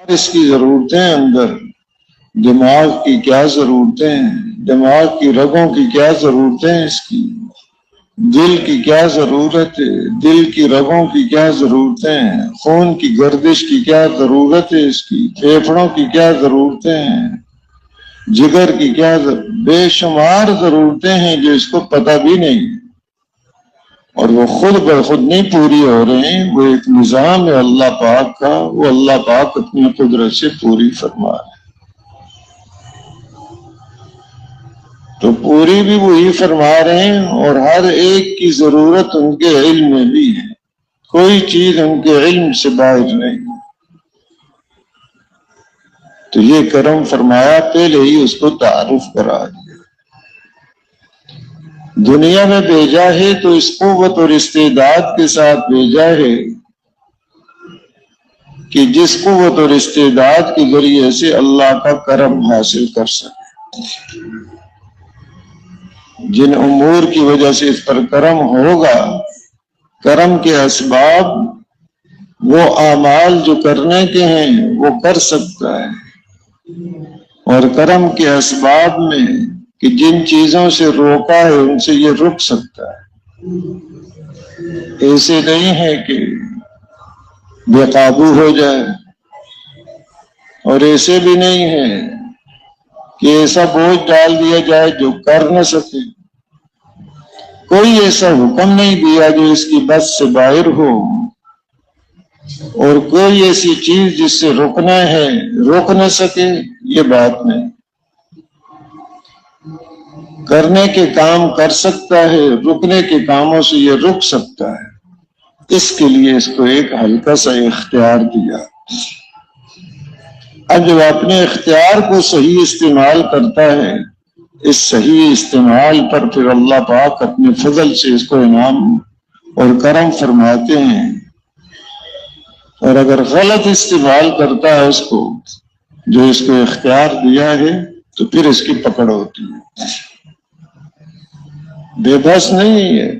اس کی ضرورتیں اندر، دماغ کی کیا ضرورتیں ہیں، دماغ کی رگوں کی کیا ضرورتیں ہیں، اس کی دل کی کیا ضرورت ہے، دل کی رگوں کی کیا ضرورتیں ہیں، خون کی گردش کی کیا ضرورت ہے، اس کی پھیپھڑوں کی کیا ضرورتیں ہیں، جگر کی کیا بے شمار ضرورتیں ہیں جو اس کو پتہ بھی نہیں، اور وہ خود بخود نہیں پوری ہو رہے ہیں، وہ ایک نظام ہے اللہ پاک کا، وہ اللہ پاک اپنی قدرت سے پوری فرما رہے ہیں۔ تو پوری بھی وہی فرما رہے ہیں، اور ہر ایک کی ضرورت ان کے علم میں بھی ہے، کوئی چیز ان کے علم سے باہر نہیں۔ تو یہ کرم فرمایا، پہلے ہی اس کو تعارف کرا دیا، دنیا میں بھیجا ہے تو اس قوت اور استعداد کے ساتھ بھیجا ہے کہ جس قوت اور استعداد کے ذریعے سے اللہ کا کرم حاصل کر سکے، جن امور کی وجہ سے اس پر کرم ہوگا، کرم کے اسباب وہ اعمال جو کرنے کے ہیں وہ کر سکتا ہے، اور کرم کے اسباب میں کہ جن چیزوں سے روکا ہے ان سے یہ رک سکتا ہے۔ ایسے نہیں ہے کہ بے قابو ہو جائے، اور ایسے بھی نہیں ہے کہ ایسا بوجھ ڈال دیا جائے جو کر نہ سکے۔ کوئی ایسا حکم نہیں دیا جو اس کی بس سے باہر ہو، اور کوئی ایسی چیز جس سے رکنا ہے روک نہ سکے، یہ بات نہیں۔ کرنے کے کام کر سکتا ہے، رکنے کے کاموں سے یہ رک سکتا ہے، اس کے لیے اس کو ایک ہلکا سا اختیار دیا۔ اب جب اپنے اختیار کو صحیح استعمال کرتا ہے، اس صحیح استعمال پر پھر اللہ پاک اپنے فضل سے اس کو انعام اور کرم فرماتے ہیں، اور اگر غلط استعمال کرتا ہے اس کو جو اس کو اختیار دیا ہے تو پھر اس کی پکڑ ہوتی ہے، بے بس نہیں ہے۔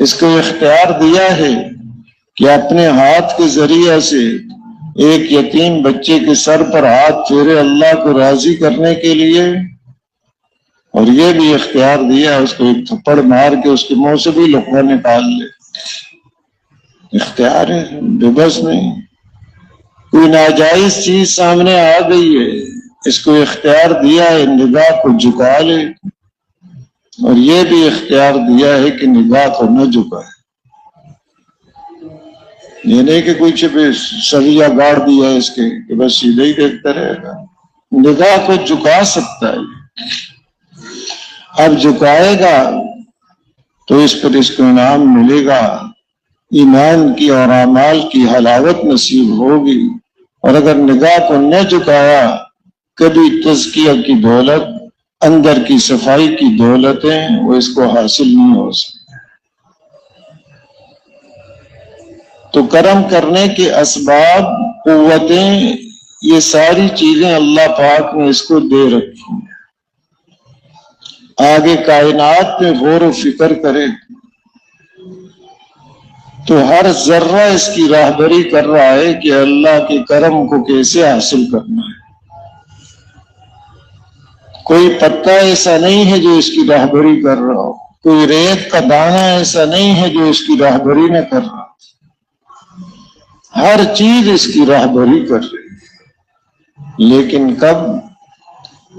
اس کو اختیار دیا ہے کہ اپنے ہاتھ کے ذریعے سے ایک یتیم بچے کے سر پر ہاتھ پھیرے اللہ کو راضی کرنے کے لیے، اور یہ بھی اختیار دیا اس کو ایک تھپڑ مار کے اس کے منہ سے بھی لقمہ نکال لے۔ اختیار ہے، بے بس نہیں۔ کوئی ناجائز چیز سامنے آ گئی ہے، اس کو اختیار دیا ہے نگاہ کو جھکا لے، اور یہ بھی اختیار دیا ہے کہ نگاہ کو نہ جھکائے۔ یہ نہیں کہ کوئی چھپے سویہ گاڑ دیا ہے اس کے کہ بس سیدھے ہی دیکھتا رہے گا، نگاہ کو جھکا سکتا ہے۔ اب جھکائے گا تو اس پر اس کو انعام ملے گا، ایمان کی اور اعمال کی حلاوت نصیب ہوگی، اور اگر نگاہ کو نہ جھکایا کبھی تزکیہ کی دولت، اندر کی صفائی کی دولتیں وہ اس کو حاصل نہیں ہو سکتی۔ تو کرم کرنے کے اسباب، قوتیں، یہ ساری چیزیں اللہ پاک نے اس کو دے رکھی ہیں۔ آگے کائنات میں غور و فکر کرے تو ہر ذرہ اس کی راہبری کر رہا ہے کہ اللہ کے کرم کو کیسے حاصل کرنا ہے۔ کوئی پتا ایسا نہیں ہے جو اس کی راہبری کر رہا ہو، کوئی ریت کا دانہ ایسا نہیں ہے جو اس کی راہبری نہ کر رہا، ہر چیز اس کی راہبری کر رہی ہے، لیکن کب؟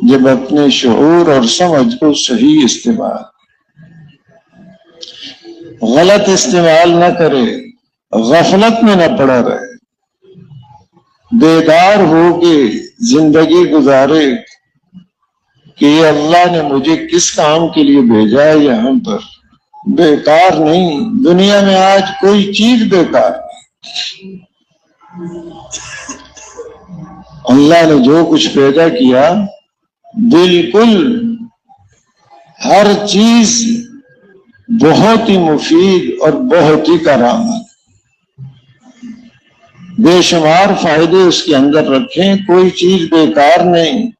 جب اپنے شعور اور سمجھ کو صحیح استعمال، غلط استعمال نہ کرے، غفلت میں نہ پڑا رہے، بیدار ہو کے زندگی گزارے کہ یہ اللہ نے مجھے کس کام کے لیے بھیجا ہے یہاں پر، بیکار نہیں۔ دنیا میں آج کوئی چیز بیکار نہیں، اللہ نے جو کچھ پیدا کیا بالکل ہر چیز بہت ہی مفید اور بہت ہی کارآمد، بے شمار فائدے اس کے اندر رکھیں، کوئی چیز بیکار نہیں۔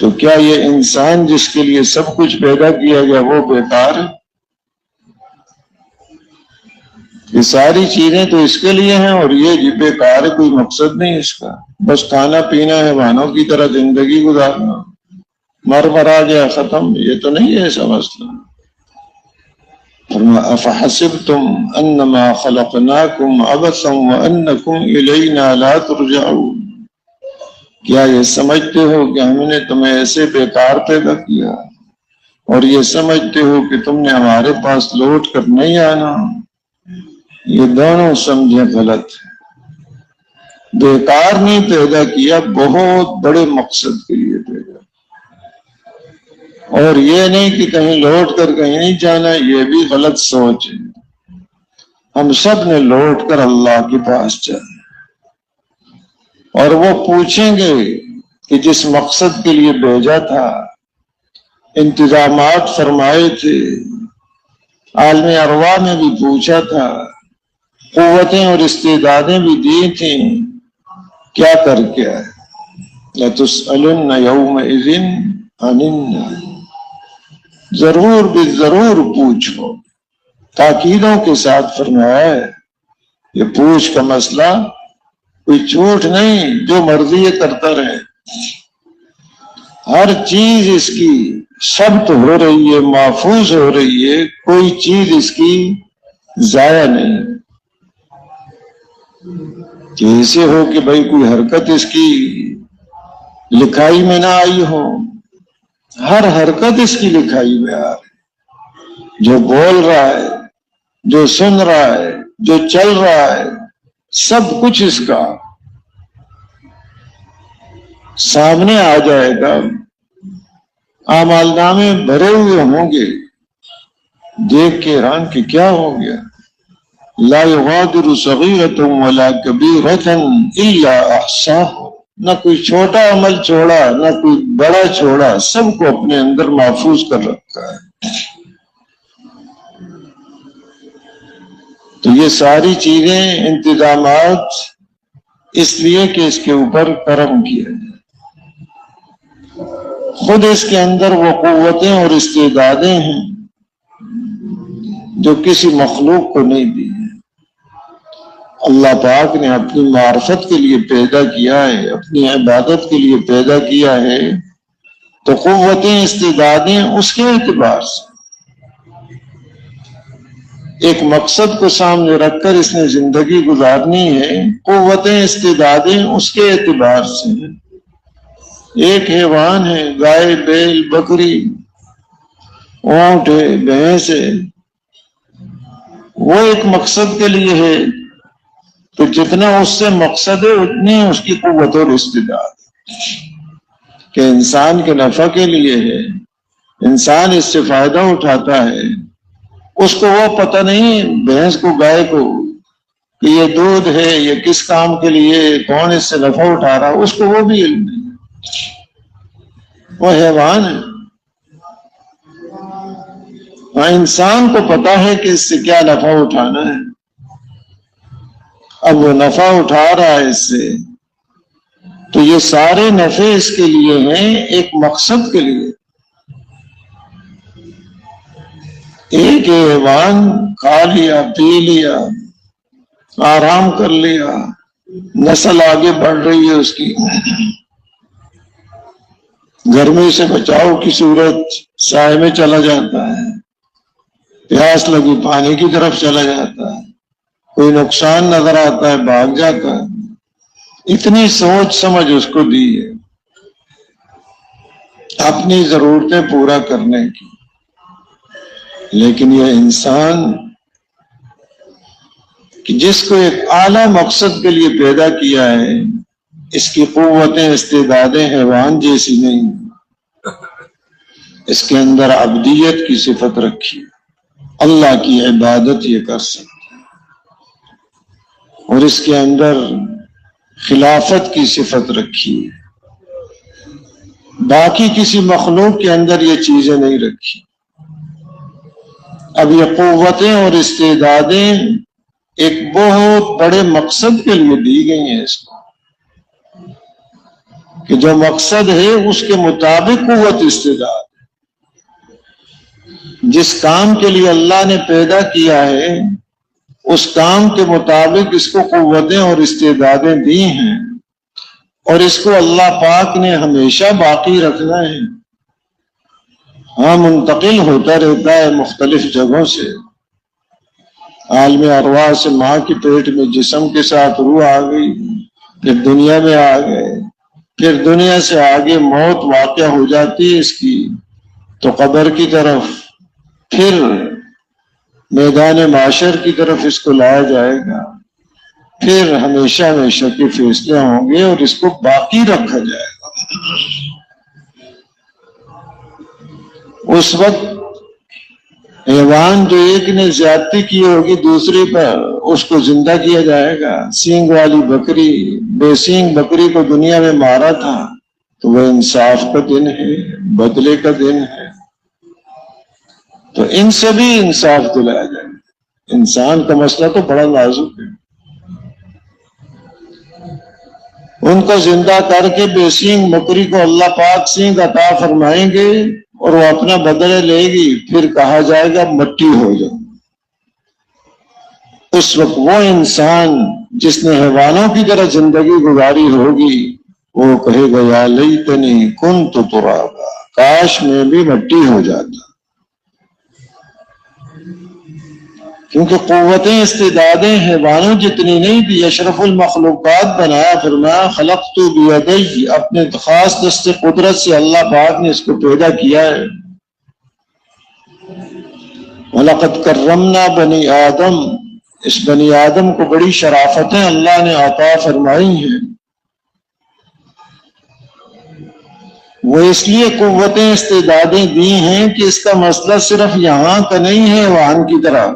تو کیا یہ انسان جس کے لیے سب کچھ پیدا کیا گیا وہ بیکار ہے؟ یہ ساری چیزیں تو اس کے لیے ہیں اور یہ جی بیکار ہے، کوئی مقصد نہیں اس کا، بس کھانا پینا ہے، حیوانوں کی طرح زندگی گزارنا، مر آ گیا ختم، یہ تو نہیں ہے ایسا مسئلہ۔ افحسبتم انما خلقناکم عبثا وانکم الینا لا ترجعون، کیا یہ سمجھتے ہو کہ ہم نے تمہیں ایسے بیکار پیدا کیا اور یہ سمجھتے ہو کہ تم نے ہمارے پاس لوٹ کر نہیں آنا؟ یہ دونوں سمجھے غلط ہے۔ بیکار نہیں پیدا کیا، بہت بڑے مقصد کے لیے پیدا، اور یہ نہیں کہ کہیں لوٹ کر کہیں نہیں جانا، یہ بھی غلط سوچ ہے۔ ہم سب نے لوٹ کر اللہ کے پاس جانا، اور وہ پوچھیں گے کہ جس مقصد کے لیے بھیجا تھا، انتظامات فرمائے تھے، عالم ارواح میں بھی پوچھا تھا، قوتیں اور استعدادیں بھی دی تھیں، کیا کر کے آئے؟ لَتُسْأَلُنَّ يَوْمَئِذٍ عَنِ النَّعِيمِ، ضرور بھی ضرور پوچھو، تاکیدوں کے ساتھ فرمایا ہے۔ یہ پوچھ کا مسئلہ کوئی جھوٹ نہیں، جو مرضی یہ کرتا رہے، ہر چیز اس کی ثبت ہو رہی ہے، محفوظ ہو رہی ہے، کوئی چیز اس کی ضائع نہیں کہ ایسے ہو کہ بھائی کوئی حرکت اس کی لکھائی میں نہ آئی ہو، ہر حرکت اس کی لکھائی میں آ رہی، جو بول رہا ہے، جو سن رہا ہے، جو چل رہا ہے، سب کچھ اس کا سامنے آ جائے گا۔ اعمال نامے بھرے ہوئے ہوں گے، دیکھ کے حیران کہ کیا ہو گیا، لا یغادر صغیرۃ ولا کبیرۃ الا احصاها، نہ کوئی چھوٹا عمل چھوڑا نہ کوئی بڑا چھوڑا، سب کو اپنے اندر محفوظ کر رکھا ہے۔ تو یہ ساری چیزیں، انتظامات، اس لیے کہ اس کے اوپر کرم کیا جائے۔ خود اس کے اندر وہ قوتیں اور استعدادیں ہیں جو کسی مخلوق کو نہیں دی ہیں۔ اللہ پاک نے اپنی معرفت کے لیے پیدا کیا ہے، اپنی عبادت کے لیے پیدا کیا ہے، تو قوتیں استعدادیں اس کے اعتبار سے، ایک مقصد کو سامنے رکھ کر اس نے زندگی گزارنی ہے، قوتیں استعدادیں اس کے اعتبار سے ہیں۔ ایک حیوان ہے، گائے، بیل، بکری، اونٹ ہے، بھینس ہے، وہ ایک مقصد کے لیے ہے، تو جتنا اس سے مقصد ہے اتنی اس کی قوت اور استعداد کہ انسان کے نفع کے لیے ہے، انسان اس سے فائدہ اٹھاتا ہے، اس کو وہ پتہ نہیں، بھینس کو، گائے کو، کہ یہ دودھ ہے، یہ کس کام کے لیے، کون اس سے نفع اٹھا رہا، اس کو وہ بھی علم نہیں، وہ حیوان ہے۔ ہاں، انسان کو پتا ہے کہ اس سے کیا نفع اٹھانا ہے، اب وہ نفع اٹھا رہا ہے اس سے، تو یہ سارے نفع اس کے لیے ہیں، ایک مقصد کے لیے۔ ایک حیوان کھا لیا، پی لیا، آرام کر لیا، نسل آگے بڑھ رہی ہے اس کی، گرمی سے بچاؤ کی صورت سائے میں چلا جاتا ہے، پیاس لگی پانی کی طرف چلا جاتا ہے، کوئی نقصان نظر آتا ہے بھاگ جاتا ہے۔ اتنی سوچ سمجھ اس کو دی ہے اپنی ضرورتیں پورا کرنے کی، لیکن یہ انسان کہ جس کو ایک اعلیٰ مقصد کے لیے پیدا کیا ہے، اس کی قوتیں استعدادیں حیوان جیسی نہیں، اس کے اندر عبدیت کی صفت رکھی، اللہ کی عبادت یہ کر سکتا، اور اس کے اندر خلافت کی صفت رکھی ہے، باقی کسی مخلوق کے اندر یہ چیزیں نہیں رکھی۔ اب یہ قوتیں اور استعدادیں ایک بہت بڑے مقصد کے لیے دی گئی ہیں اس کو، کہ جو مقصد ہے اس کے مطابق قوت استعداد، جس کام کے لیے اللہ نے پیدا کیا ہے اس کام کے مطابق اس کو قوتیں اور استعدادیں دی ہیں، اور اس کو اللہ پاک نے ہمیشہ باقی رکھنا ہے۔ ہاں منتقل ہوتا رہتا ہے مختلف جگہوں سے، عالم ارواح سے ماں کے پیٹ میں جسم کے ساتھ روح آ گئی، پھر دنیا میں آ گئے، پھر دنیا سے آگے موت واقع ہو جاتی ہے اس کی تو قبر کی طرف، پھر میدان معاشر کی طرف اس کو لایا جائے گا، پھر ہمیشہ ہمیشہ کے فیصلے ہوں گے اور اس کو باقی رکھا جائے گا۔ اس وقت حیوان جو ایک نے زیادتی کی ہوگی دوسری پر، اس کو زندہ کیا جائے گا۔ سینگ والی بکری بے سینگ بکری کو دنیا میں مارا تھا تو وہ انصاف کا دن ہے، بدلے کا دن ہے، تو ان سے بھی انصاف دلایا جائے گا۔ انسان کا مسئلہ تو بڑا نازک ہے، ان کو زندہ کر کے بے سینگ بکری کو اللہ پاک سینگ عطا فرمائیں گے اور وہ اپنا بدلہ لے گی، پھر کہا جائے گا مٹی ہو جاؤ۔ اس وقت وہ انسان جس نے حیوانوں کی طرح زندگی گزاری ہوگی وہ کہے گا یا لیتنی کنت ترابا، کاش میں بھی مٹی ہو جاتا۔ کیونکہ قوتیں استعدادیں حیوانوں جتنی نہیں تھی، اشرف المخلوقات بنایا، فرمایا خلقت بیدی، اپنے خاص دست قدرت سے اللہ پاک نے اس کو پیدا کیا ہے۔ وَلَقَدْ كَرَّمْنَا بَنِي آدم، اس بنی آدم کو بڑی شرافتیں اللہ نے عطا فرمائی ہیں۔ وہ اس لیے قوتیں استعدادیں دی ہیں کہ اس کا مسئلہ صرف یہاں کا نہیں ہے وہاں کی طرح،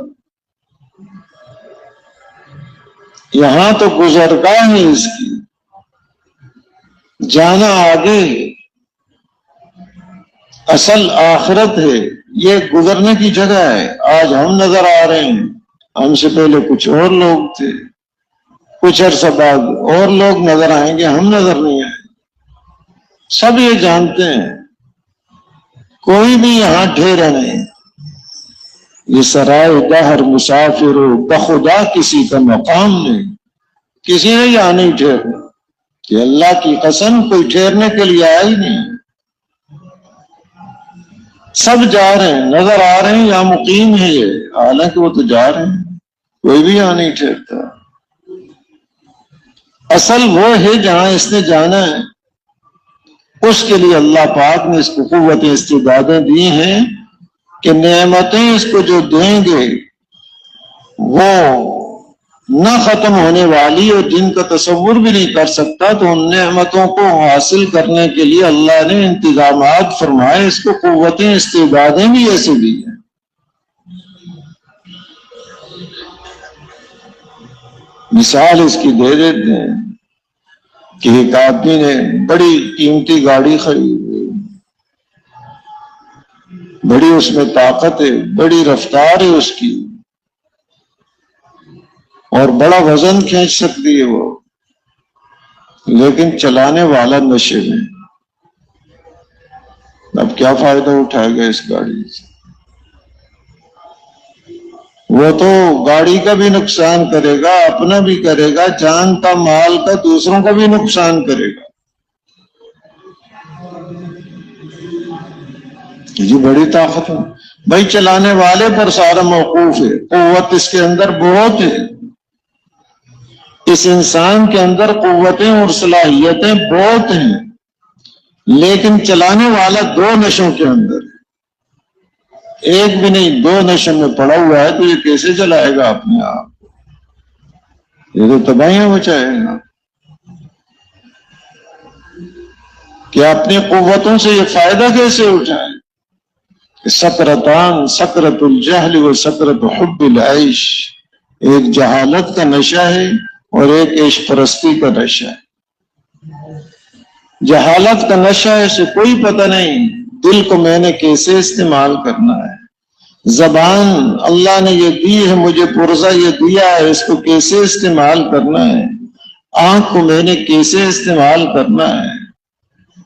یہاں تو گزرگاہ ہے اس کی، جانا آگے، اصل آخرت ہے، یہ گزرنے کی جگہ ہے۔ آج ہم نظر آ رہے ہیں، ہم سے پہلے کچھ اور لوگ تھے، کچھ عرصہ بعد اور لوگ نظر آئیں گے، ہم نظر نہیں آئیں گے۔ سب یہ جانتے ہیں، کوئی بھی یہاں ٹھہرا نہیں۔ یہ سرائے دہر مسافر بخدا کسی کا مقام نہیں، کسی نے یہاں نہیں ٹھہرنا، کہ اللہ کی قسم کوئی ٹھہرنے کے لیے آیا ہی نہیں۔ سب جا رہے ہیں، نظر آ رہے ہیں یہاں مقیم ہے یہ، حالانکہ وہ تو جا رہے ہیں، کوئی بھی یہاں نہیں ٹھہرتا۔ اصل وہ ہے جہاں اس نے جانا ہے، اس کے لیے اللہ پاک نے اس کو قوتیں استعدادیں دی ہیں کہ نعمتیں اس کو جو دیں گے وہ نہ ختم ہونے والی، اور جن کا تصور بھی نہیں کر سکتا، تو ان نعمتوں کو حاصل کرنے کے لیے اللہ نے انتظامات فرمائے، اس کو قوتیں استعدادیں بھی ایسے دی ہیں۔ مثال اس کی دے دیتے ہیں کہ ایک آدمی نے بڑی قیمتی گاڑی خریدی، بڑی اس میں طاقت ہے، بڑی رفتار ہے اس کی، اور بڑا وزن کھینچ سکتی ہے وہ، لیکن چلانے والا نشے میں۔ اب کیا فائدہ اٹھائے گا اس گاڑی سے؟ وہ تو گاڑی کا بھی نقصان کرے گا، اپنا بھی کرے گا، جان کا مال کا دوسروں کا بھی نقصان کرے گا۔ یہ بڑی طاقت ہے بھائی، چلانے والے پر سارا موقوف ہے، قوت اس کے اندر بہت ہے، اس انسان کے اندر قوتیں اور صلاحیتیں بہت ہیں، لیکن چلانے والا دو نشوں کے اندر ہے، ایک بھی نہیں، دو نشوں میں پڑا ہوا ہے، تو یہ کیسے چلائے گا اپنے آپ؟ یہ تو تباہیاں مچائے گا۔ کہ اپنی قوتوں سے یہ فائدہ کیسے اٹھائے؟ سکرتان، سکرت الجہل و سکرت حب العیش، ایک جہالت کا نشہ ہے اور ایک عیش پرستی کا نشہ ہے۔ جہالت کا نشہ ہے، اسے کوئی پتہ نہیں دل کو میں نے کیسے استعمال کرنا ہے، زبان اللہ نے یہ دی ہے مجھے، پرزہ یہ دیا ہے، اس کو کیسے استعمال کرنا ہے، آنکھ کو میں نے کیسے استعمال کرنا ہے،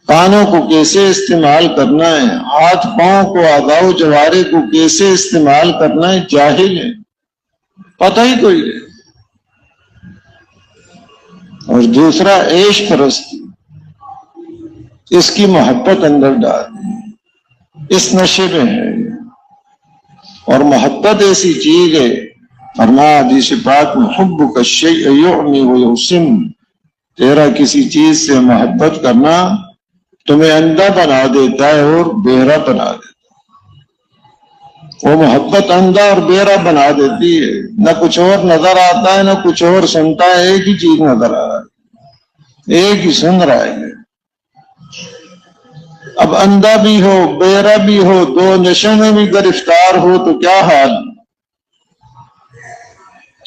کانوں کو کیسے استعمال کرنا ہے، ہاتھ پاؤں کو، اعضاء و جوارے کو کیسے استعمال کرنا ہے، جاہل ہے، پتہ ہی کوئی نہیں. اور دوسرا عیش پرستی، اس کی محبت اندر ڈال دی، اس نشے میں ہے. اور محبت ایسی چیز ہے، فرمایا حدیث پاک میں حبک الشیء یعمی ویسم، تیرا کسی چیز سے محبت کرنا تمہیں اندھا بنا دیتا ہے اور بہرا بنا دیتا ہے. وہ محبت اندھا اور بہرا بنا دیتی ہے، نہ کچھ اور نظر آتا ہے نہ کچھ اور سنتا ہے، ایک ہی چیز نظر آ رہا ہے، ایک ہی سن رہا ہے. اب اندھا بھی ہو بہرا بھی ہو، دو نشے میں بھی گرفتار ہو تو کیا حال.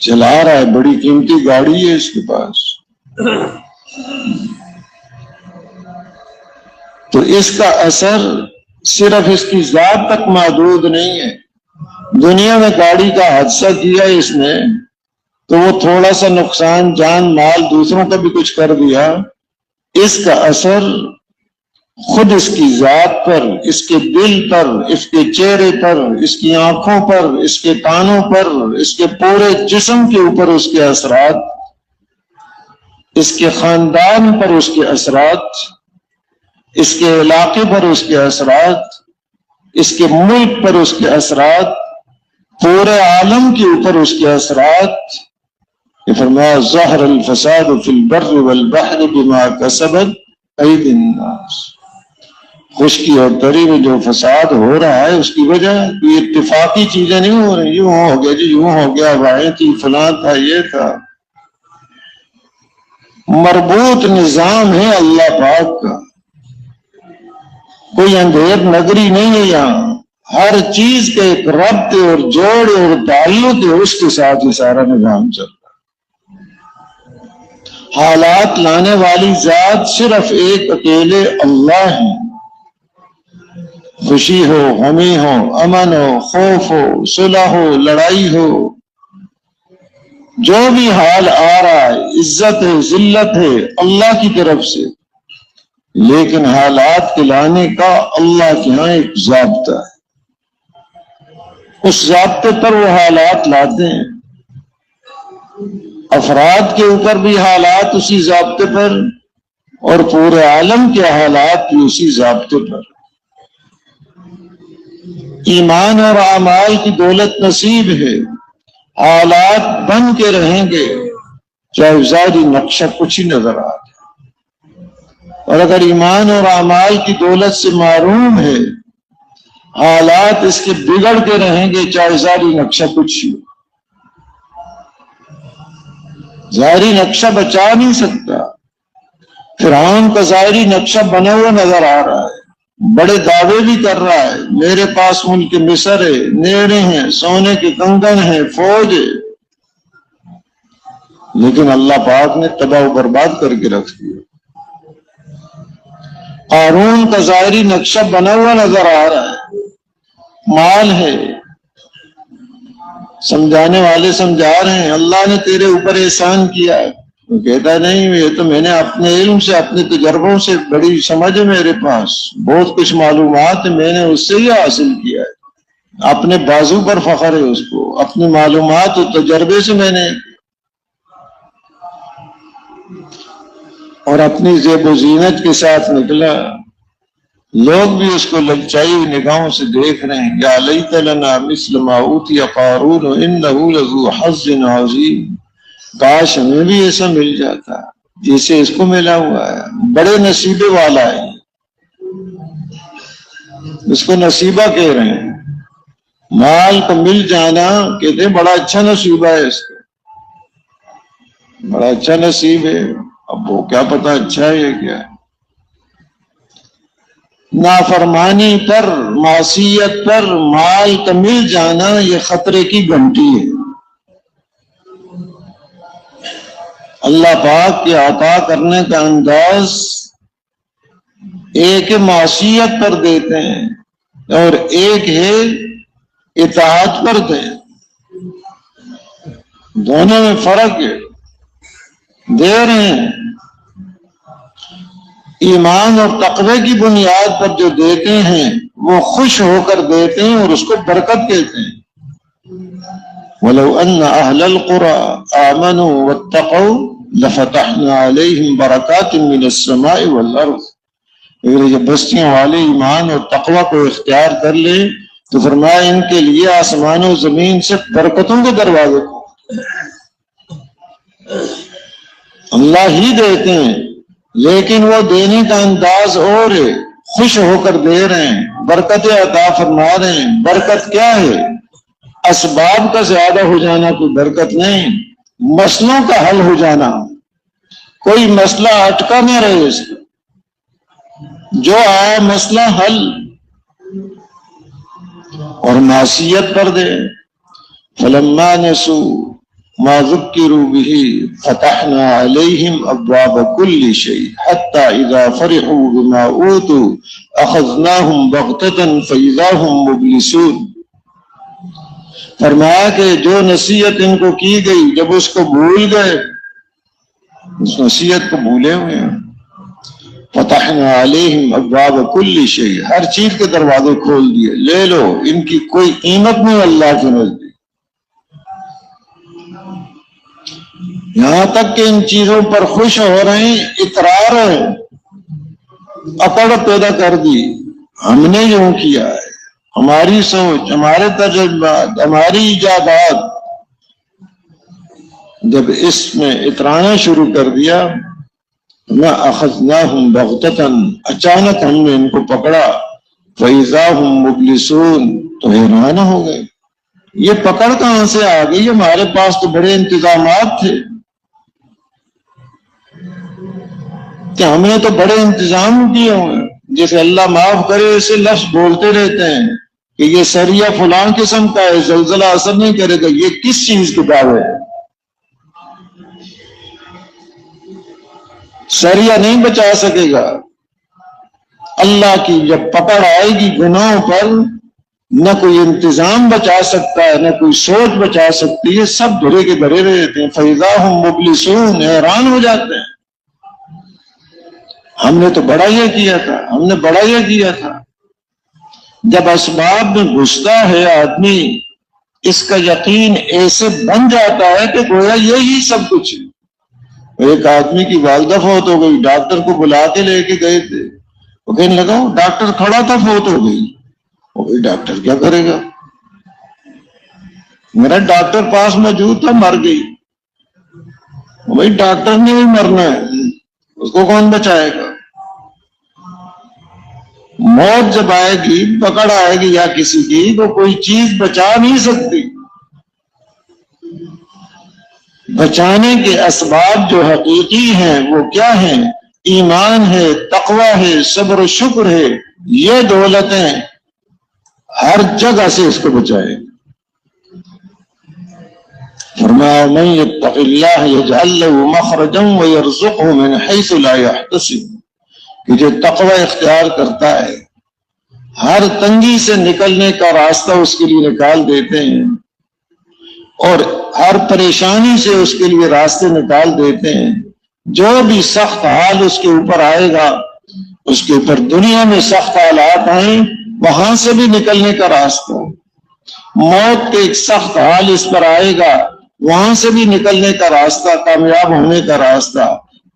چلا رہا ہے، بڑی قیمتی گاڑی ہے اس کے پاس، تو اس کا اثر صرف اس کی ذات تک محدود نہیں ہے. دنیا میں گاڑی کا حادثہ کیا اس نے تو وہ تھوڑا سا نقصان جان مال دوسروں کا بھی کچھ کر دیا، اس کا اثر خود اس کی ذات پر، اس کے دل پر، اس کے چہرے پر، اس کی آنکھوں پر، اس کے کانوں پر، اس کے پورے جسم کے اوپر اس کے اثرات، اس کے خاندان پر اس کے اثرات، اس کے علاقے پر اس کے اثرات، اس کے ملک پر اس کے اثرات، پورے عالم کے اوپر اس کے اثرات. یہ فرمایا ظہر الفساد فی البر والبحر بما کسبت ایدی الناس. خشکی اور تری میں جو فساد ہو رہا ہے اس کی وجہ کوئی اتفاقی چیزیں نہیں ہو رہی، یوں ہو گیا جی، یوں ہو گیا، ہوائیں تھی، فلاں تھا، یہ تھا. مربوط نظام ہے اللہ پاک کا، کوئی اندھیر نگری نہیں ہے یہاں. ہر چیز کے ایک ربط اور جوڑ اور تعلق ہے، اس کے ساتھ یہ سارا نظام چل رہا ہے. حالات لانے والی ذات صرف ایک اکیلے اللہ ہے. خوشی ہو، غمی ہو، امن ہو، خوف ہو، صلح ہو، لڑائی ہو، جو بھی حال آ رہا ہے، عزت ہے، ذلت ہے، اللہ کی طرف سے. لیکن حالات کے لانے کا اللہ کے ہاں ایک ضابطہ ہے، اس ضابطے پر وہ حالات لاتے ہیں. افراد کے اوپر بھی حالات اسی ضابطے پر، اور پورے عالم کے حالات بھی اسی ضابطے پر. ایمان اور اعمال کی دولت نصیب ہے، حالات بن کے رہیں گے چاہے ظاہری نقشہ کچھ ہی نظر آ جائے. اور اگر ایمان اور اعمال کی دولت سے محروم ہے، حالات اس کے بگڑ کے رہیں گے چاہے ظاہری نقشہ کچھ ہی. ظاہری نقشہ بچا نہیں سکتا. فرعون کا ظاہری نقشہ بنا ہوا نظر آ رہا ہے، بڑے دعوے بھی کر رہا ہے، میرے پاس ملک مصر ہے، نیرے ہیں، سونے کے کنگن ہیں، فوج ہے، لیکن اللہ پاک نے تباہ و برباد کر کے رکھ دیا. قارون کا ظاہری نقشہ بنا ہوا نظر آ رہا ہے، مال ہے، سمجھانے والے سمجھا رہے ہیں اللہ نے تیرے اوپر احسان کیا ہے. وہ کہتا ہے نہیں، یہ تو میں نے اپنے علم سے، اپنے تجربوں سے، بڑی سمجھ ہے میرے پاس، بہت کچھ معلومات میں نے اس سے ہی حاصل کیا ہے. اپنے بازو پر فخر ہے اس کو، اپنی معلومات اور تجربے سے میں نے، اور اپنی زیب و زینت کے ساتھ نکلا. لوگ بھی اس کو للچائی ہوئی نگاہوں سے دیکھ رہے ہیں. یا لیت لنا مثل ما اوتی قارون انہ لذو حظ عظیم، کاش ہمیں بھی ایسا مل جاتا جیسے اس کو ملا ہوا ہے، بڑے نصیبے والا ہے. اس کو نصیبہ کہہ رہے ہیں، مال کو مل جانا کہتے ہیں بڑا اچھا نصیبہ ہے، اس کا بڑا اچھا نصیب ہے. اب وہ کیا پتا اچھا ہے یا کیا ہے. نافرمانی پر، معصیت پر مال کا مل جانا یہ خطرے کی گھنٹی ہے. اللہ پاک کے عطا کرنے کا انداز ایک معصیت پر دیتے ہیں اور ایک ہے اطاعت پر دیں. دونوں میں فرق ہے. دے رہے ہیں ایمان اور تقوی کی بنیاد پر، جو دیتے ہیں وہ خوش ہو کر دیتے ہیں اور اس کو برکت کہتے ہیں. وَلَوْ أَنَّ أَهْلَ الْقُرَىٰ آمَنُوا وَاتَّقَوْا لَفَتَحْنَا عَلَيْهِمْ بَرَكَاتٍ مِّنَ السَّمَاءِ وَالْأَرْضِ۔ اگر یہ بستیوں والے ایمان اور تقوی کو اختیار کر لیں تو فرمایا ان کے لیے آسمان و زمین سے برکتوں کے دروازے اللہ ہی دیتے ہیں، لیکن وہ دینے کا انداز اور ہے، خوش ہو کر دے رہے ہیں، برکت عطا فرما رہے ہیں۔ برکت کیا ہے؟ اسباب کا زیادہ ہو جانا کوئی برکت نہیں، مسئلوں کا حل ہو جانا، کوئی مسئلہ اٹکا نہ رہے اس کا، جو آیا مسئلہ حل۔ اور معصیت پر دے، فلما نسوا ما ذکروا به فتحنا علیہم ابواب کل شیء حتی اذا فرحوا بما اوتوا اخذناہم بغتۃ فاذا ہم مبلسون۔ فرمایا کہ جو نصیحت ان کو کی گئی جب اس کو بھول گئے، اس نصیحت کو بھولے ہوئے ہیں، فتحنا علیہم ابواب کل شیء، ہر چیز کے دروازے کھول دیے، لے لو، ان کی کوئی قیمت نہیں اللہ کے نزدیک۔ یہاں تک کہ ان چیزوں پر خوش ہو رہے ہیں، اقرار ہے، اکڑ پیدا کر دی، ہم نے یوں کیا ہے، ہماری سوچ، ہمارے تجربات، ہماری ایجادات۔ جب اس میں اترانا شروع کر دیا، اخذناہم بغتۃ، اچانک ہم نے ان کو پکڑا، فاذا ہم مبلسون، تو حیران ہو گئے، یہ پکڑ کہاں سے آ گئی؟ ہمارے پاس تو بڑے انتظامات تھے، کہ ہم نے تو بڑے انتظام کیے ہوئے، جیسے اللہ معاف کرے اسے لفظ بولتے رہتے ہیں کہ یہ سریہ فلاں قسم کا ہے، زلزلہ اثر نہیں کرے گا، یہ کس چیز کی دعوی ہے؟ سریہ نہیں بچا سکے گا۔ اللہ کی جب پکڑ آئے گی گناہوں پر، نہ کوئی انتظام بچا سکتا ہے، نہ کوئی سوچ بچا سکتی ہے، سب دھرے کے دھرے رہتے ہیں، فَإِذَا هُمْ مُبْلِسُونَ، حیران ہو جاتے ہیں، ہم نے تو بڑا یہ کیا تھا، ہم نے بڑا یہ کیا تھا۔ جب اسباب میں گھستا ہے آدمی، اس کا یقین ایسے بن جاتا ہے کہ گویا یہی سب کچھ ہے۔ ایک آدمی کی والدہ فوت ہو گئی، ڈاکٹر کو بلا کے لے کے گئے تھے، وہ کہنے لگا ڈاکٹر کھڑا تھا، فوت ہو گئی۔ وہ ڈاکٹر کیا کرے گا، میرا ڈاکٹر پاس موجود تھا، مر گئی۔ بھائی ڈاکٹر نے بھی مرنا ہے، اس کو کون بچائے گا؟ موت جب آئے گی، پکڑ آئے گی یا کسی کی، تو کوئی چیز بچا نہیں سکتی۔ بچانے کے اسباب جو حقیقی ہیں وہ کیا ہیں؟ ایمان ہے، تقوی ہے، صبر و شکر ہے، یہ دولتیں ہر جگہ سے اس کو بچائے۔ فرمایا من یتق اللہ یجعل له مخرجا ویرزقه من حیث لا یحتسب، کہ جو تقوی اختیار کرتا ہے ہر تنگی سے نکلنے کا راستہ اس کے لیے نکال دیتے ہیں، اور ہر پریشانی سے اس کے لیے راستے نکال دیتے ہیں۔ جو بھی سخت حال اس کے اوپر آئے گا، اس کے اوپر دنیا میں سخت حالات آئیں، وہاں سے بھی نکلنے کا راستہ، موت کے ایک سخت حال اس پر آئے گا، وہاں سے بھی نکلنے کا راستہ، کامیاب ہونے کا راستہ،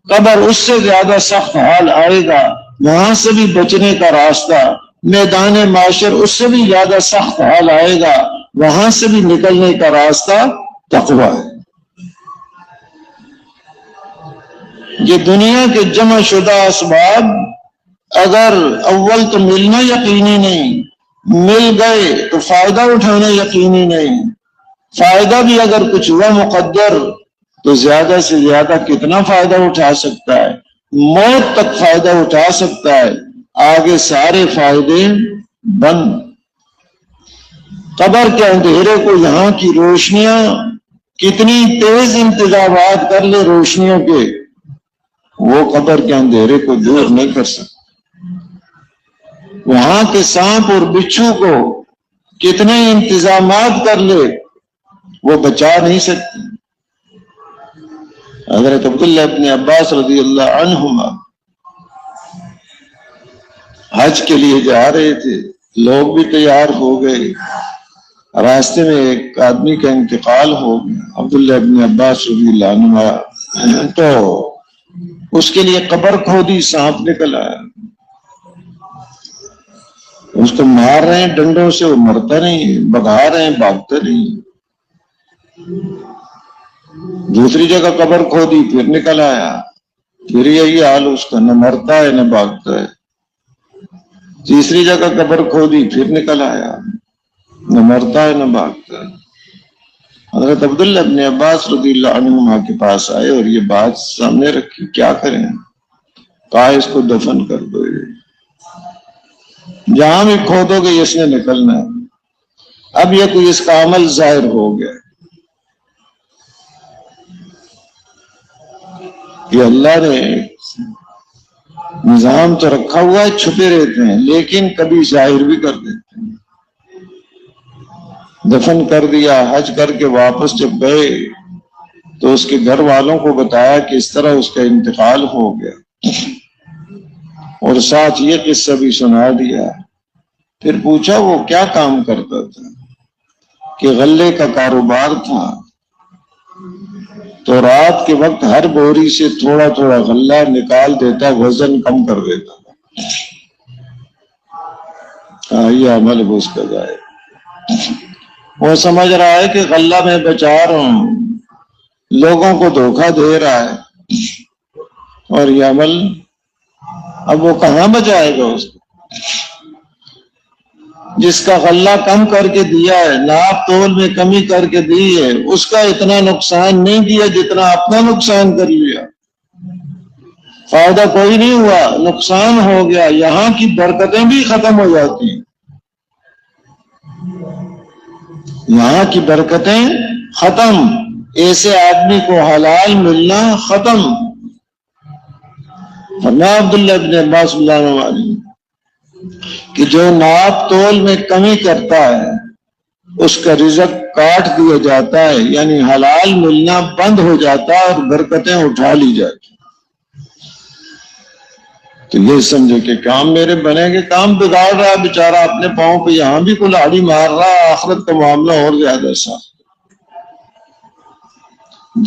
قبر اس سے زیادہ سخت حال آئے گا، وہاں سے بھی بچنے کا راستہ، میدان معاشر اس سے بھی زیادہ سخت حال آئے گا، وہاں سے بھی نکلنے کا راستہ تقوی ہے۔ یہ دنیا کے جمع شدہ اسباب اگر اول تو ملنا یقینی نہیں، مل گئے تو فائدہ اٹھانا یقینی نہیں، فائدہ بھی اگر کچھ ہوا مقدر تو زیادہ سے زیادہ کتنا فائدہ اٹھا سکتا ہے؟ موت تک فائدہ اٹھا سکتا ہے، آگے سارے فائدے بند۔ قبر کے اندھیرے کو یہاں کی روشنیاں کتنی تیز انتظامات کر لے روشنیوں کے، وہ قبر کے اندھیرے کو دور نہیں کر سکتے۔ وہاں کے سانپ اور بچھو کو کتنے انتظامات کر لے، وہ بچا نہیں سکتے۔ حضرت عبداللہ ابن عباس رضی اللہ عنہما حج کے لیے جا رہے تھے، لوگ بھی تیار ہو گئے، راستے میں ایک آدمی کا انتقال ہو گیا، عبداللہ ابن عباس رضی اللہ عنہ، تو اس کے لیے قبر کھودی، سانپ نکل آیا، اس کو مار رہے ہیں ڈنڈوں سے، وہ مرتا نہیں، بگا رہے ہیں، بھاگتا نہیں۔ دوسری جگہ قبر کھودی، پھر نکل آیا، پھر یہی حال اس کا، نہ مرتا ہے نہ بھاگتا ہے۔ تیسری جگہ قبر کھودی، پھر نکل آیا، نہ مرتا ہے نہ بھاگتا ہے۔ حضرت عبداللہ ابن عباس رضی اللہ عنہما کے پاس آئے اور یہ بات سامنے رکھی، کیا کریں؟ کہا اس کو دفن کر دو، جہاں بھی کھودو گے اس نے نکلنا ہے۔ اب یہ کوئی اس کا عمل ظاہر ہو گیا کہ اللہ نے نظام تو رکھا ہوا ہے، چھپے رہتے ہیں لیکن کبھی ظاہر بھی کر دیتے ہیں۔ دفن کر دیا، حج کر کے واپس جب گئے تو اس کے گھر والوں کو بتایا کہ اس طرح اس کا انتقال ہو گیا، اور ساتھ یہ قصہ بھی سنا دیا۔ پھر پوچھا وہ کیا کام کرتا تھا؟ کہ غلے کا کاروبار تھا، تو رات کے وقت ہر بوری سے تھوڑا تھوڑا غلہ نکال دیتا، وزن کم کر دیتا تھا۔ یہ عمل اس کا جائے، وہ سمجھ رہا ہے کہ غلہ میں بچا رہا ہوں، لوگوں کو دھوکہ دے رہا ہے، اور یہ عمل اب وہ کہاں بچائے گا اس کو؟ جس کا غلہ کم کر کے دیا ہے، ناپ تول میں کمی کر کے دی ہے، اس کا اتنا نقصان نہیں کیا جتنا اپنا نقصان کر لیا۔ فائدہ کوئی نہیں ہوا، نقصان ہو گیا، یہاں کی برکتیں بھی ختم ہو جاتی ہیں، یہاں کی برکتیں ختم، ایسے آدمی کو حلال ملنا ختم۔ فرمایا عبداللہ ابن عباس اللہ عنہ کہ جو ناپ تول میں کمی کرتا ہے اس کا رزق کاٹ دیا جاتا ہے، یعنی حلال ملنا بند ہو جاتا ہے اور برکتیں اٹھا لی جاتی۔ تو یہ سمجھے کہ کام میرے بنے گے، کام بگاڑ رہا ہے بیچارہ اپنے پاؤں پہ، یہاں بھی کلاڑی مار رہا ہے، آخرت کا معاملہ اور زیادہ سخت۔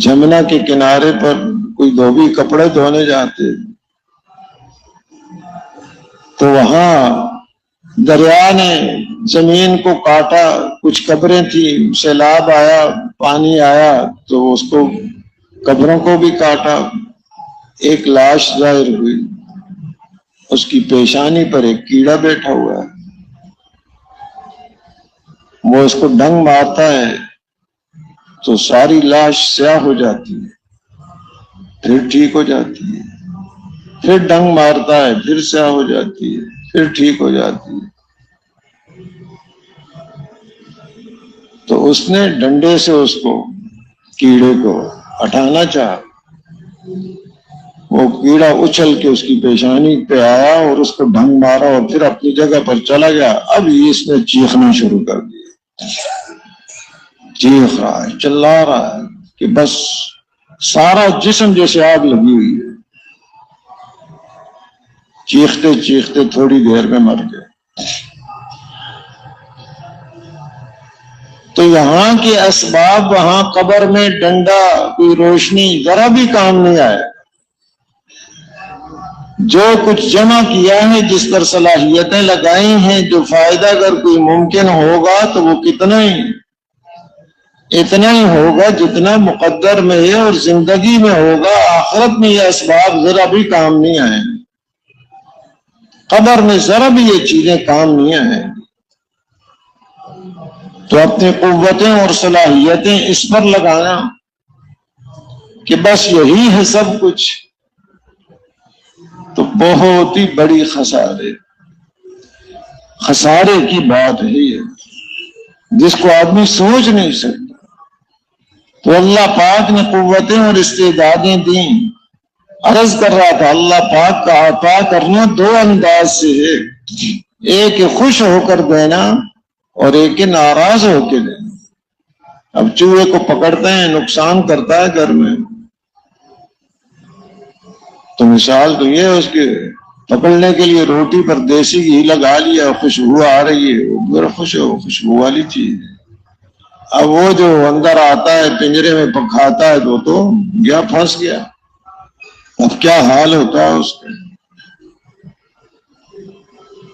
جمنا کے کنارے پر کوئی دھوبی کپڑے دھونے جاتے تو وہاں دریا نے زمین کو کاٹا، کچھ قبریں تھیں، سیلاب آیا، پانی آیا تو اس کو قبروں کو بھی کاٹا، ایک لاش ظاہر ہوئی، اس کی پیشانی پر ایک کیڑا بیٹھا ہوا ہے، وہ اس کو ڈنگ مارتا ہے تو ساری لاش سیاہ ہو جاتی ہے، پھر ٹھیک ہو جاتی ہے، پھر ڈنگ مارتا ہے، پھر سیاہ ہو جاتی ہے، پھر ٹھیک ہو جاتی ہے۔ تو اس نے ڈنڈے سے اس کو، کیڑے کو ہٹانا چاہا، وہ کیڑا اچھل کے اس کی پیشانی پہ آیا اور اس کو ڈنگ مارا اور پھر اپنی جگہ پر چلا گیا۔ اب اس نے چیخنا شروع کر دیا، چیخ رہا ہے، چلا رہا ہے کہ بس سارا جسم جیسے آگ لگی ہوئی ہے، چیختے چیختے تھوڑی دیر میں مر گئے۔ تو یہاں کے اسباب، وہاں قبر میں ڈنڈا، کوئی روشنی ذرا بھی کام نہیں آئے۔ جو کچھ جمع کیا ہے، جس پر صلاحیتیں لگائی ہیں، جو فائدہ اگر کوئی ممکن ہوگا تو وہ کتنا ہی، اتنا ہی ہوگا جتنا مقدر میں ہے اور زندگی میں ہوگا۔ آخرت میں یہ اسباب ذرا بھی کام نہیں آئیں، قبر میں ذرا بھی یہ چیزیں کام نہیں آئیں۔ تو اپنی قوتیں اور صلاحیتیں اس پر لگانا کہ بس یہی ہے سب کچھ، تو بہت ہی بڑی خسارے کی بات ہے یہ، جس کو آدمی سوچ نہیں سکتا۔ تو اللہ پاک نے قوتیں اور استعدادیں دیں۔ عرض کر رہا تھا اللہ پاک کا عطا کرنا دو انداز سے ہے، ایک خوش ہو کر دینا اور ایک ناراض ہو کے دینا۔ اب چوہے کو پکڑتے ہیں، نقصان کرتا ہے گھر میں، تو مثال تو یہ ہے اس کے پکڑنے کے لیے روٹی پر دیسی گھی لگا لیا، خوشبو آ رہی ہے، وہ بڑا خوش ہو، خوشبو والی چیز ہے۔ اب وہ جو اندر آتا ہے پنجرے میں پکھاتا ہے تو گیا پھنس گیا، اب کیا حال ہوتا ہے اس کا۔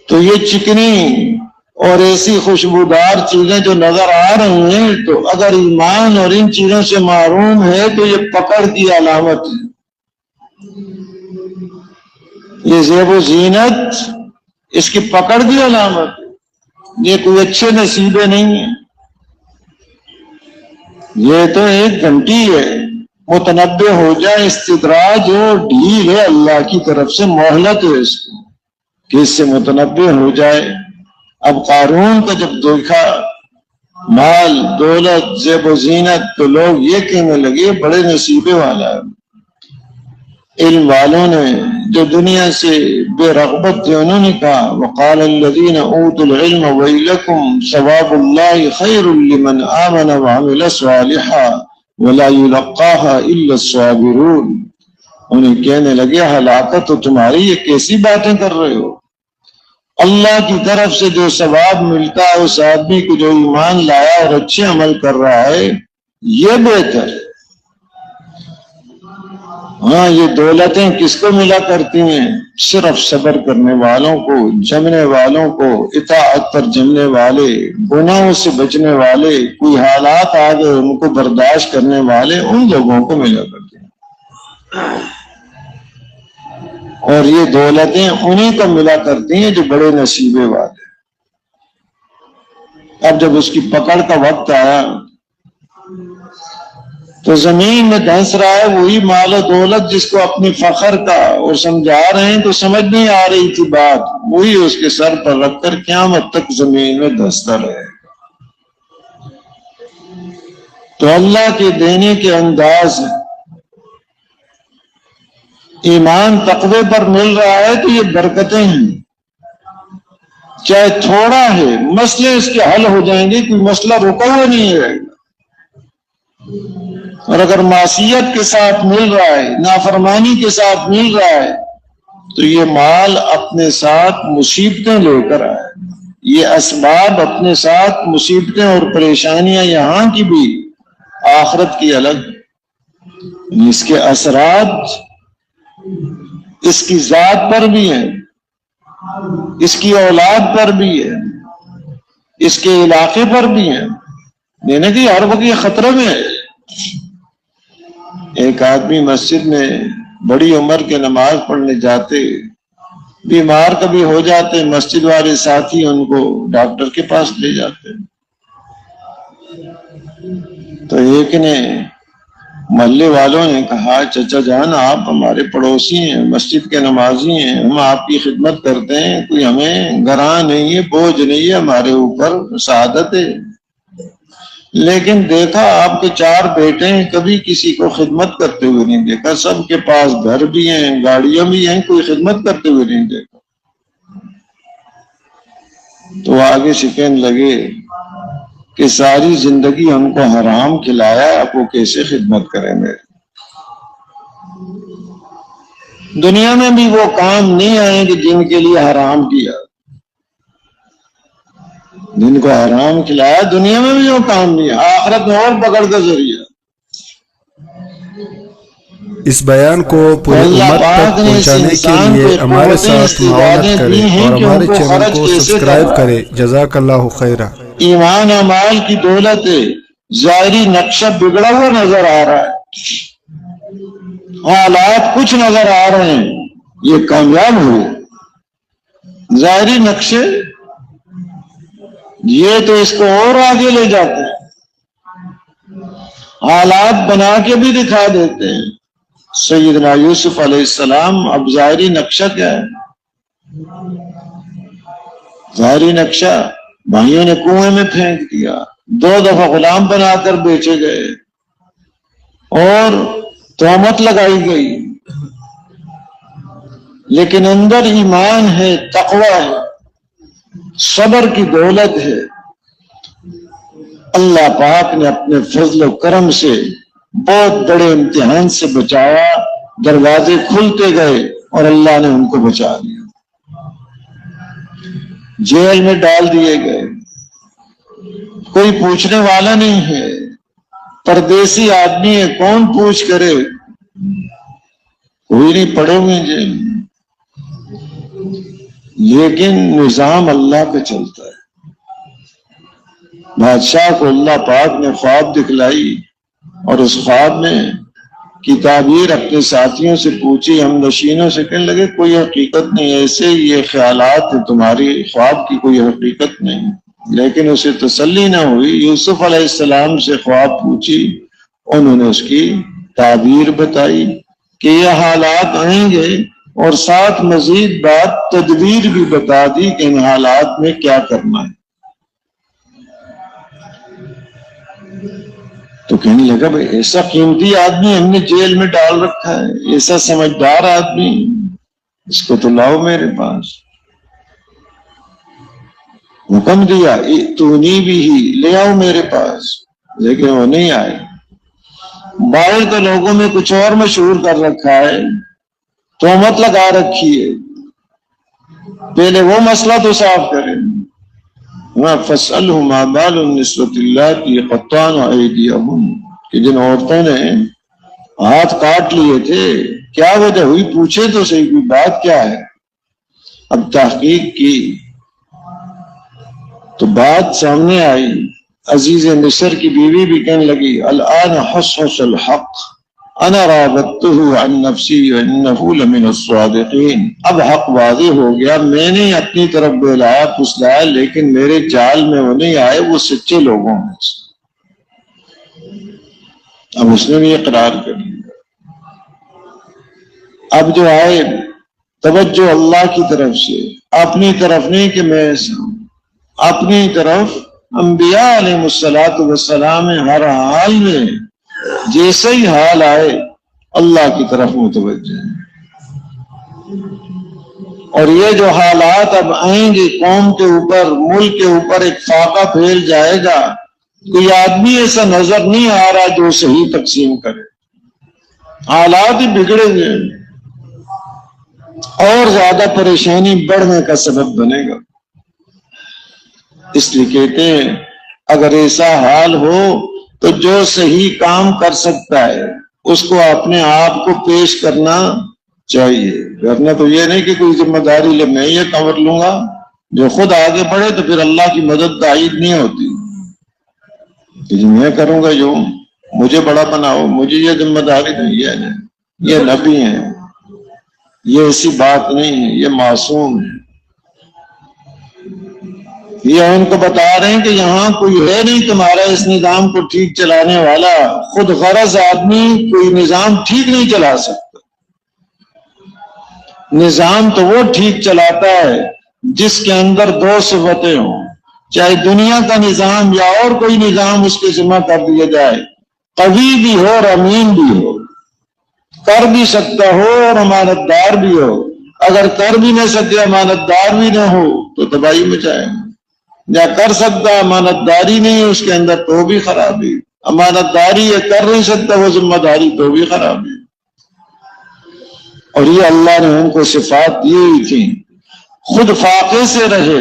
تو یہ چکنی اور ایسی خوشبودار چیزیں جو نظر آ رہی ہیں، تو اگر ایمان اور ان چیزوں سے محروم ہے تو یہ پکڑ کی علامت ہے، یہ زیب و زینت اس کی پکڑ کی علامت ہے، یہ کوئی اچھے نصیبے نہیں ہیں، یہ تو ایک گھنٹی ہے، متنبع ہو جائے، استدراج اور ڈھیل ہے اللہ کی طرف سے، مہلت ہے اس کو کہ اس سے متنبع ہو جائے۔ اب قارون کا جب دیکھا مال دولت زیب و زینت تو لوگ یہ کہنے لگے بڑے نصیبے والا ہے۔ علم والوں نے جو دنیا سے بے رغبت تھے انہوں نے کہا وقال الذین اوتوا العلم ویلکم ثواب اللہ خیر لمن آمن وعمل صالحا ولا یلقاها الا الصابرون۔ انہیں کہنے لگے ہلاکت تو تمہاری، یہ کیسی باتیں کر رہے ہو، اللہ کی طرف سے جو ثواب ملتا ہے اس آدمی کو جو ایمان لایا اور اچھے عمل کر رہا ہے یہ بہتر ہے۔ ہاں یہ دولتیں کس کو ملا کرتی ہیں؟ صرف صبر کرنے والوں کو، جمنے والوں کو، اطاعت پر جمنے والے، گناہوں سے بچنے والے، کوئی حالات آ گئے ان کو برداشت کرنے والے، ان لوگوں کو ملا کرتی ہیں، اور یہ دولتیں انہیں کو ملا کرتی ہیں جو بڑے نصیبے والے۔ اب جب اس کی پکڑ کا وقت آیا تو زمین میں دھنس رہا ہے وہی مال و دولت جس کو اپنی فخر کا اور سمجھا رہے ہیں تو سمجھ نہیں آ رہی تھی بات، وہی اس کے سر پر رکھ کر قیامت تک زمین میں دھنستا رہے۔ تو اللہ کے دینے کے انداز ایمان تقوی پر مل رہا ہے تو یہ برکتیں ہیں، چاہے تھوڑا ہے، مسئلے اس کے حل ہو جائیں گے، کوئی مسئلہ رکا ہوا نہیں رہے گا۔ اور اگر معصیت کے ساتھ مل رہا ہے، نافرمانی کے ساتھ مل رہا ہے تو یہ مال اپنے ساتھ مصیبتیں لے کر آئے، یہ اسباب اپنے ساتھ مصیبتیں اور پریشانیاں یہاں کی بھی آخرت کی الگ، اس کے اثرات اس کی ذات پر بھی ہیں، اس کی اولاد پر بھی ہے، اس کے علاقے پر بھی ہیں، یعنی کہ ہر وقت یہ خطرے میں ہے۔ ایک آدمی مسجد میں بڑی عمر کے نماز پڑھنے جاتے، بیمار کبھی ہو جاتے، مسجد والے ساتھی ان کو ڈاکٹر کے پاس لے جاتے، تو ایک نے محلے والوں نے کہا چچا جان آپ ہمارے پڑوسی ہیں، مسجد کے نمازی ہیں، ہم آپ کی خدمت کرتے ہیں، کوئی ہمیں گراں نہیں ہے، بوجھ نہیں ہے ہمارے اوپر، سعادت ہے، لیکن دیکھا آپ کے 4 بیٹے ہیں، کبھی کسی کو خدمت کرتے ہوئے نہیں دیکھا، سب کے پاس گھر بھی ہیں، گاڑیاں بھی ہیں، کوئی خدمت کرتے ہوئے نہیں دیکھا۔ تو آگے سے کہنے لگے کہ ساری زندگی ہم کو حرام کھلایا، اب وہ کیسے خدمت کریں میرے؟ دنیا میں بھی وہ کام نہیں آئیں گے جن کے لیے حرام کیا، جن کو حرام کھلایا دنیا میں بھی وہ کام نہیں، آخرت میں اور پکڑ کا ذریعہ۔ اس بیان کو پوری امت تک پہنچانے کے لیے ہمارے ساتھ معاونت کرے اور ہمارے چینل کو سبسکرائب کرے، جزاک اللہ خیرہ۔ ایمان اعمال کی دولت ہے، ظاہری نقشہ بگڑا ہوا نظر آ رہا ہے، حالات کچھ نظر آ رہے ہیں، یہ کامیاب ہوئے، ظاہری نقشے یہ تو اس کو اور آگے لے جاتے ہیں، حالات بنا کے بھی دکھا دیتے ہیں۔ سیدنا یوسف علیہ السلام، اب ظاہری نقشہ کیا ہے؟ ظاہری نقشہ بھائیوں نے کنویں میں پھینک دیا، 2 دفعہ غلام بنا کر بیچے گئے اور تہمت لگائی گئی، لیکن اندر ایمان ہے، تقوی ہے، صبر کی دولت ہے۔ اللہ پاک نے اپنے فضل و کرم سے بہت بڑے امتحان سے بچایا، دروازے کھلتے گئے اور اللہ نے ان کو بچا لیا، جیل میں ڈال دیے گئے، کوئی پوچھنے والا نہیں ہے، پردیسی آدمی ہے، کون پوچھ کرے، کوئی نہیں، پڑے ہوئے جیل میں، لیکن نظام اللہ پہ چلتا ہے۔ بادشاہ کو اللہ پاک نے خواب دکھلائی اور اس خواب میں کی تعبیر اپنے ساتھیوں سے پوچھی، ہم نشینوں سے کہنے لگے کوئی حقیقت نہیں، ایسے یہ خیالات ہیں تمہاری، خواب کی کوئی حقیقت نہیں۔ لیکن اسے تسلی نہ ہوئی، یوسف علیہ السلام سے خواب پوچھی، انہوں نے اس کی تعبیر بتائی کہ یہ حالات آئیں گے، اور ساتھ مزید بات تدبیر بھی بتا دی کہ ان حالات میں کیا کرنا ہے۔ تو کہنے لگا بھائی ایسا قیمتی آدمی ہم نے جیل میں ڈال رکھا ہے، ایسا سمجھدار آدمی، اس کو تو لاؤ میرے پاس۔ حکم دیا ائتونی بھی، لے آؤ میرے پاس، لیکن وہ نہیں آئے۔ باہر تو لوگوں میں کچھ اور مشہور کر رکھا ہے، تہمت لگا رکھی ہے، پہلے وہ مسئلہ تو صاف کریں۔ فَاسْأَلْهُ مَا بَالُ النِّسْوَةِ اللَّاتِي يَقَطَّعْنَ أَيْدِيَهُنَّ کہ جن عورتوں نے ہاتھ کاٹ لیے تھے، کیا وجہ ہوئی، پوچھے تو صحیح کوئی بات کیا ہے۔ اب تحقیق کی تو بات سامنے آئی، عزیز مصر کی بیوی بھی کہنے لگی الآن حصحص الحق انا راودته عن نفسی وانه لمن الصادقین، اب حق واضح ہو گیا، میں نے اپنی طرف بلایا پھسلایا، لیکن میرے جال میں وہ نہیں آئے، وہ سچے لوگوں میں سے۔ اب اس نے بھی اقرار کر لیا۔ اب جو آئے توجہ اللہ کی طرف سے، اپنی طرف نہیں کہ میں ایسا ہوں، اپنی طرف انبیاء علیہ السلام ہر حال میں جیسے ہی حال آئے اللہ کی طرف متوجہ ہیں۔ اور یہ جو حالات اب آئیں گے قوم کے اوپر، ملک کے اوپر ایک فاقہ پھیل جائے گا، کوئی آدمی ایسا نظر نہیں آ رہا جو صحیح تقسیم کرے، حالات ہی بگڑیں گے اور زیادہ پریشانی بڑھنے کا سبب بنے گا۔ اس لیے کہتے ہیں اگر ایسا حال ہو تو جو صحیح کام کر سکتا ہے اس کو اپنے آپ کو پیش کرنا چاہیے، ورنہ تو یہ نہیں کہ کوئی ذمہ داری لے میں یہ کور لوں گا، جو خود آگے بڑھے تو پھر اللہ کی مدد تائید نہیں ہوتی کہ میں کروں گا، جو مجھے بڑا بناؤ، مجھے یہ ذمہ داری نہیں ہے، یہ نبی ہیں، یہ ایسی بات نہیں ہے، یہ معصوم ہے۔ یہ ان کو بتا رہے ہیں کہ یہاں کوئی ہے نہیں تمہارا اس نظام کو ٹھیک چلانے والا، خود غرض آدمی کوئی نظام ٹھیک نہیں چلا سکتا۔ نظام تو وہ ٹھیک چلاتا ہے جس کے اندر دو صفتیں ہوں، چاہے دنیا کا نظام یا اور کوئی نظام اس کے ذمہ کر دیا جائے، قوی بھی ہو اور امین بھی ہو، کر بھی سکتا ہو اور امانت دار بھی ہو۔ اگر کر بھی نہ سکے، امانت دار بھی نہ ہو تو تباہی مچائے، یا کر سکتا امانت داری نہیں ہے اس کے اندر تو بھی خرابی، امانت داری ہے کر نہیں سکتا وہ ذمہ داری تو بھی خرابی۔ اور یہ اللہ نے ان کو صفات دی ہوئی تھی، خود فاقے سے رہے،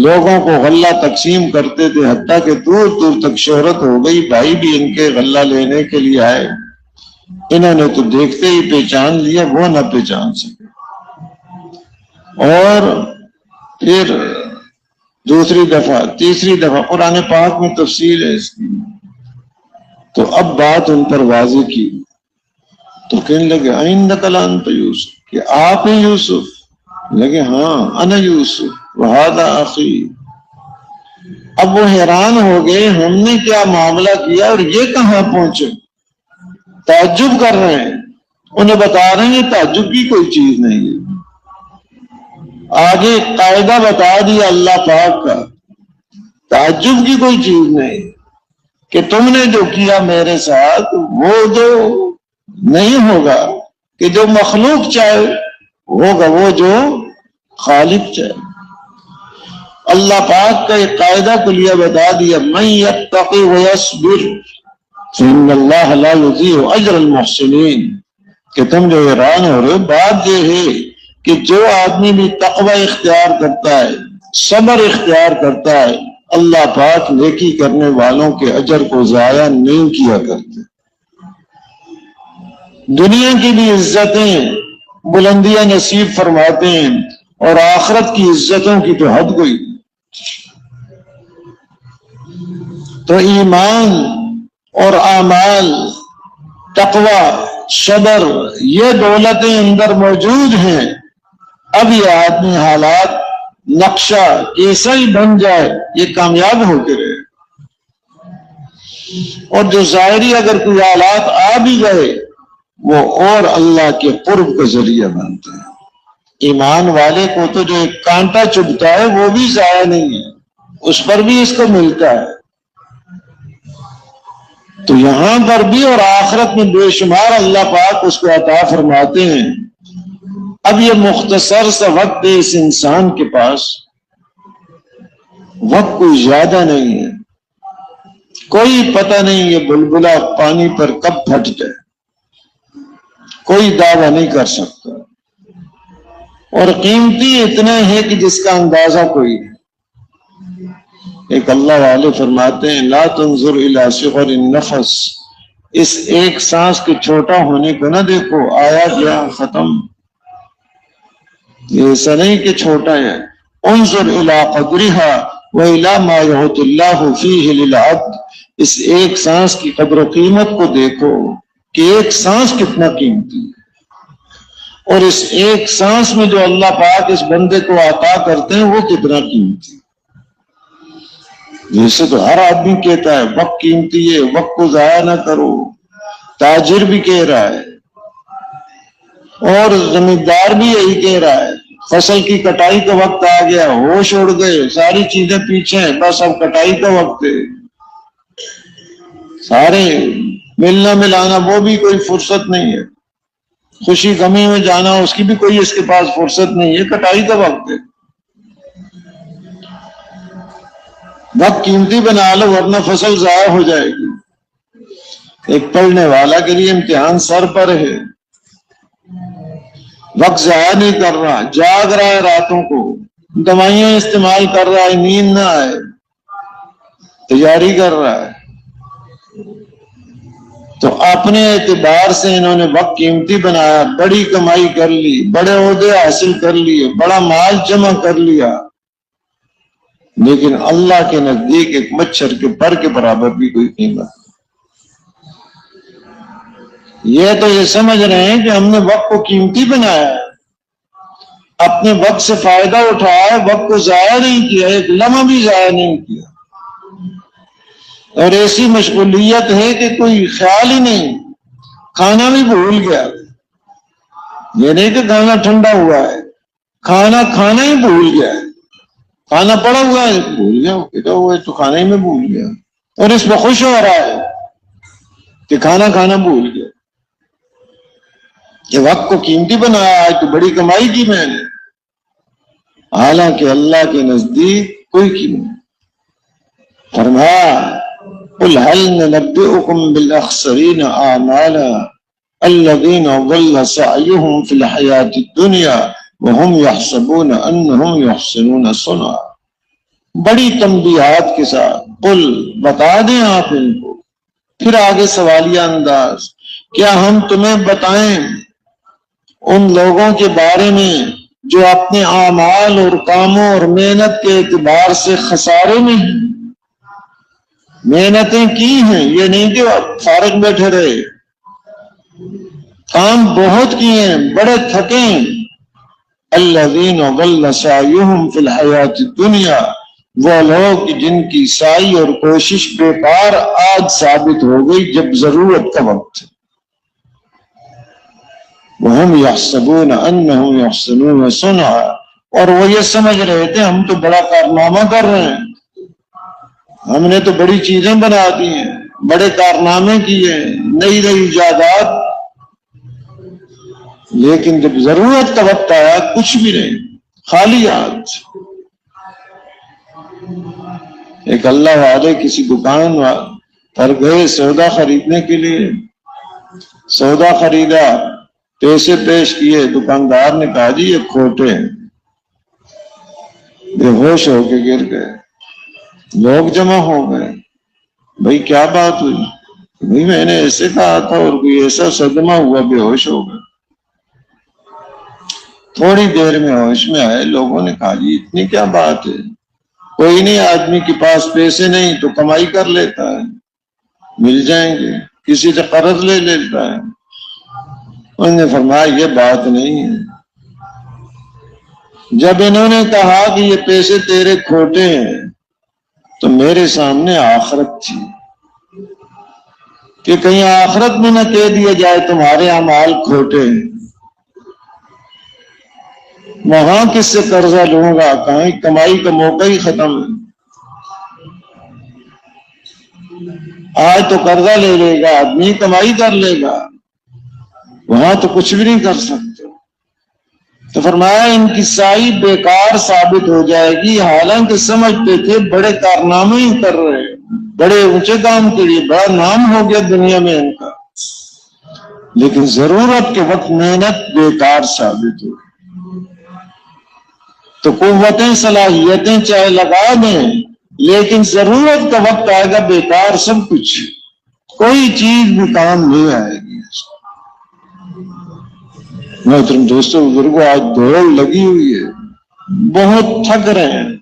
لوگوں کو غلہ تقسیم کرتے تھے، حتیٰ کہ دور دور تک شہرت ہو گئی، بھائی بھی ان کے غلہ لینے کے لیے آئے، انہوں نے تو دیکھتے ہی پہچان لیا، وہ نہ پہچان سکے۔ اور پھر دوسری دفعہ تیسری دفعہ قرآن پاک میں تفصیل ہے اس کی، تو اب بات ان پر واضح کی تو کہنے لگے اِنَّکَ لَأَنْتَ یوسف، کہ آپ ہیں یوسف؟ لگے ہاں انا یوسف وَهَذَا أَخِي۔ اب وہ حیران ہو گئے ہم نے کیا معاملہ کیا اور یہ کہاں پہنچے، تعجب کر رہے ہیں، انہیں بتا رہے ہیں یہ تعجب کی کوئی چیز نہیں ہے۔ آگے قاعدہ بتا دیا اللہ پاک کا، تعجب کی کوئی چیز نہیں کہ تم نے جو کیا میرے ساتھ وہ جو نہیں ہوگا کہ جو مخلوق چاہے ہوگا، وہ جو خالق چاہے۔ اللہ پاک کا ایک قاعدہ کلیہ بتا دیا، من یتقی ویصبر فإن اللہ لا یضیع اجر المحسنین، کہ تم جو حیران ہو رہے ہو، بات یہ ہے کہ جو آدمی بھی تقوی اختیار کرتا ہے، صبر اختیار کرتا ہے، اللہ پاک نیکی کرنے والوں کے اجر کو ضائع نہیں کیا کرتے۔ دنیا کی بھی عزتیں بلندیاں نصیب فرماتے ہیں اور آخرت کی عزتوں کی تو حد کوئی نہیں۔ تو ایمان اور اعمال، تقوی، صبر، یہ دولتیں اندر موجود ہیں۔ اب یہ آدمی حالات نقشہ کیسا ہی بن جائے یہ کامیاب ہو کے رہے، اور جو ظاہری اگر کوئی حالات آ بھی گئے وہ اور اللہ کے قرب کا ذریعہ بنتے ہیں۔ ایمان والے کو تو جو ایک کانٹا چبھتا ہے وہ بھی ضائع نہیں ہے، اس پر بھی اس کو ملتا ہے۔ تو یہاں پر بھی اور آخرت میں بے شمار اللہ پاک اس کو عطا فرماتے ہیں۔ اب یہ مختصر سا وقت ہے اس انسان کے پاس، وقت کوئی زیادہ نہیں ہے، کوئی پتہ نہیں یہ بلبلہ پانی پر کب پھٹ جائے، کوئی دعویٰ نہیں کر سکتا، اور قیمتی اتنا ہے کہ جس کا اندازہ کوئی نہیں۔ ایک اللہ والے فرماتے ہیں لا تنظر الی صغر النفس، اس ایک سانس کے چھوٹا ہونے کو نہ دیکھو، آیا گیا ختم، یہ ایسا نہیں کہ چھوٹا ہے۔ انظر الی قدرہا والی ما یعط اللہ فیہ للعبد، اس ایک سانس کی قدر و قیمت کو دیکھو کہ ایک سانس کتنا قیمتی ہے، اور اس ایک سانس میں جو اللہ پاک اس بندے کو عطا کرتے ہیں وہ کتنا قیمتی ہے۔ جیسے تو ہر آدمی کہتا ہے وقت قیمتی ہے، وقت کو ضائع نہ کرو، تاجر بھی کہہ رہا ہے اور زمیندار بھی یہی کہہ رہا ہے۔ فصل کی کٹائی کا وقت آ گیا، ہوش اڑ گئے، ساری چیزیں پیچھے ہیں، بس اب کٹائی کا وقت ہے، سارے ملنا ملانا وہ بھی کوئی فرصت نہیں ہے، خوشی غمی میں جانا اس کی بھی کوئی اس کے پاس فرصت نہیں ہے، کٹائی کا وقت ہے۔ وقت قیمتی بنا لو ورنہ فصل ضائع ہو جائے گی۔ ایک پڑھنے والا کے لیے امتحان سر پر ہے، وقت ضائع نہیں کر رہا، جاگ رہا ہے راتوں کو، دوائیاں استعمال کر رہا ہے، نیند نہ آئے، تیاری کر رہا ہے۔ تو اپنے اعتبار سے انہوں نے وقت قیمتی بنایا، بڑی کمائی کر لی، بڑے عہدے حاصل کر لیے، بڑا مال جمع کر لیا، لیکن اللہ کے نزدیک ایک مچھر کے پر کے برابر بھی کوئی قیمت۔ یہ تو یہ سمجھ رہے ہیں کہ ہم نے وقت کو قیمتی بنایا ہے، اپنے وقت سے فائدہ اٹھایا، وقت کو ضائع نہیں کیا، ایک لمحہ بھی ضائع نہیں کیا، اور ایسی مشغولیت ہے کہ کوئی خیال ہی نہیں، کھانا بھی بھول گیا۔ یہ نہیں کہ کھانا ٹھنڈا ہوا ہے، کھانا ہی بھول گیا ہے، کھانا پڑا ہوا ہے بھول گیا، کہتا ہوا ہے تو کھانا ہی میں بھول گیا، اور اس پہ خوش ہو رہا ہے کہ کھانا بھول گیا۔ کہ وقت کو قیمتی بنایا ہے تو بڑی کمائی کی میں نے، حالانکہ اللہ کے نزدیک کوئی قیمت نہیں۔ فرمایا قل هل ننبئكم بالاخسرين اعمالا الذين ضل سعيهم في الحياة الدنيا وهم يحسبون انهم يحسنون صنعا۔ بڑی تنبیہات کے ساتھ قل، بتا دیں آپ ان کو، پھر آگے سوالیہ انداز، کیا ہم تمہیں بتائیں ان لوگوں کے بارے میں جو اپنے اعمال اور کاموں اور محنت کے اعتبار سے خسارے میں ہیں؟ محنتیں کی ہیں، یہ نہیں کہ فارغ بیٹھے رہے، کام بہت کیے ہیں، بڑے تھکے ہیں۔ الذین ضل سعیہم فی الحیاۃ الدنیا، وہ لوگ جن کی سعی اور کوشش بیکار آج ثابت ہو گئی جب ضرورت کا وقت ہے۔ وَهُمْ يَحْسَبُونَ أَنَّهُمْ يَحْسَنُونَ صُنْعًا، اور وہ یہ سمجھ رہے تھے ہم تو بڑا کارنامہ کر رہے ہیں، ہم نے تو بڑی چیزیں بنا دی ہیں، بڑے کارنامے کیے ہیں، نئی ایجادات، لیکن جب ضرورت کا وقت آیا کچھ بھی نہیں، خالی ہاتھ۔ ایک اللہ والے کسی دکان پر گئے سودا خریدنے کے لیے، سودا خریدا، پیسے پیش کیے، دکاندار نے کہا جی یہ کھوٹے ہیں، بے ہوش ہو کے گر گئے۔ لوگ جمع ہو گئے، بھائی کیا بات ہوئی؟ بھئی میں نے ایسے کہا تھا اور کوئی ایسا صدمہ ہوا، بے ہوش ہو گئے۔ تھوڑی دیر میں ہوش میں آئے، لوگوں نے کہا جی اتنی کیا بات ہے، کوئی نہیں، آدمی کے پاس پیسے نہیں تو کمائی کر لیتا ہے، مل جائیں گے، کسی سے قرض لے لیتا ہے۔ انہوں نے فرمایا یہ بات نہیں ہے۔ جب انہوں نے کہا کہ یہ پیسے تیرے کھوٹے ہیں تو میرے سامنے آخرت تھی کہ کہیں آخرت میں نہ کہہ دیا جائے تمہارے اعمال کھوٹے ہیں، وہاں کس سے قرضہ لوں گا، کہیں کمائی کا موقع ہی ختم ہے، آج تو قرضہ لے لے گا آدمی، کمائی کر لے گا، وہاں تو کچھ بھی نہیں کر سکتے۔ تو فرمایا ان کی سائی بیکار ثابت ہو جائے گی، حالانکہ سمجھتے تھے بڑے کارنامے ہی کر رہے، بڑے اونچے کام کے لیے، بڑا نام ہو گیا دنیا میں ان کا، لیکن ضرورت کے وقت محنت بیکار ثابت ہو۔ تو قوتیں صلاحیتیں چاہے لگا دیں، لیکن ضرورت کا وقت آئے گا بیکار سب کچھ، کوئی چیز بھی کام نہیں آئے گی۔ محترم دوستوں بزرگوں، آج دوڑ لگی ہوئی ہے، بہت تھک رہے ہیں،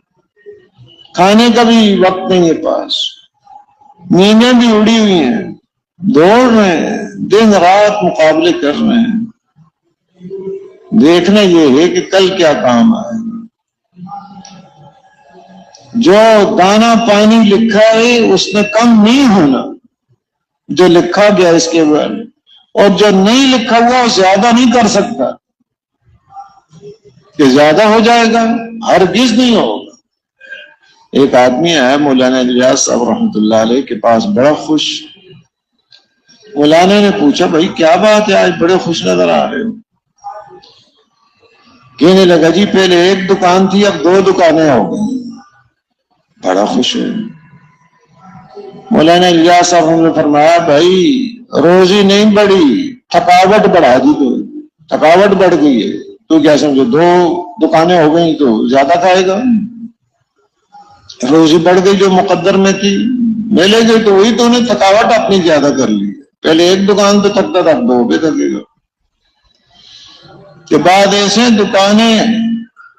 کھانے کا بھی وقت نہیں ہے پاس، نیندیں بھی اڑی ہوئی ہیں، دوڑ رہے ہیں، دن رات مقابلے کر رہے ہیں۔ دیکھنا یہ ہے کہ کل کیا کام آئے گا۔ جو دانا پانی لکھا ہے اس میں کم نہیں ہونا جو لکھا گیا اس کے بارے میں، اور جو نہیں لکھا ہوا وہ زیادہ نہیں کر سکتا کہ زیادہ ہو جائے گا، ہرگز نہیں ہوگا۔ ایک آدمی آیا مولانا الیاس صاحب رحمۃ اللہ علیہ کے پاس بڑا خوش۔ مولانا نے پوچھا بھائی کیا بات ہے، آج بڑے خوش نظر آ رہے ہو؟ کہنے لگا جی پہلے ایک دکان تھی اب 2 دکانیں ہو گئی، بڑا خوش ہے۔ مولانا الیاس صاحب نے فرمایا بھائی روزی نہیں بڑھی، تھکاوٹ بڑھا دی، تو تھکاوٹ بڑھ گئی ہے، تو کیا سمجھو 2 دکانیں ہو گئی تو زیادہ کھائے گا، روزی بڑھ گئی جو مقدر میں تھی، ملے گئی تو وہی، تو نے تھکاوٹ اپنی زیادہ کر لی، پہلے ایک دکان تو تھکتا تھا 2 پہ تھکے گا۔ کے بعد ایسے دکانیں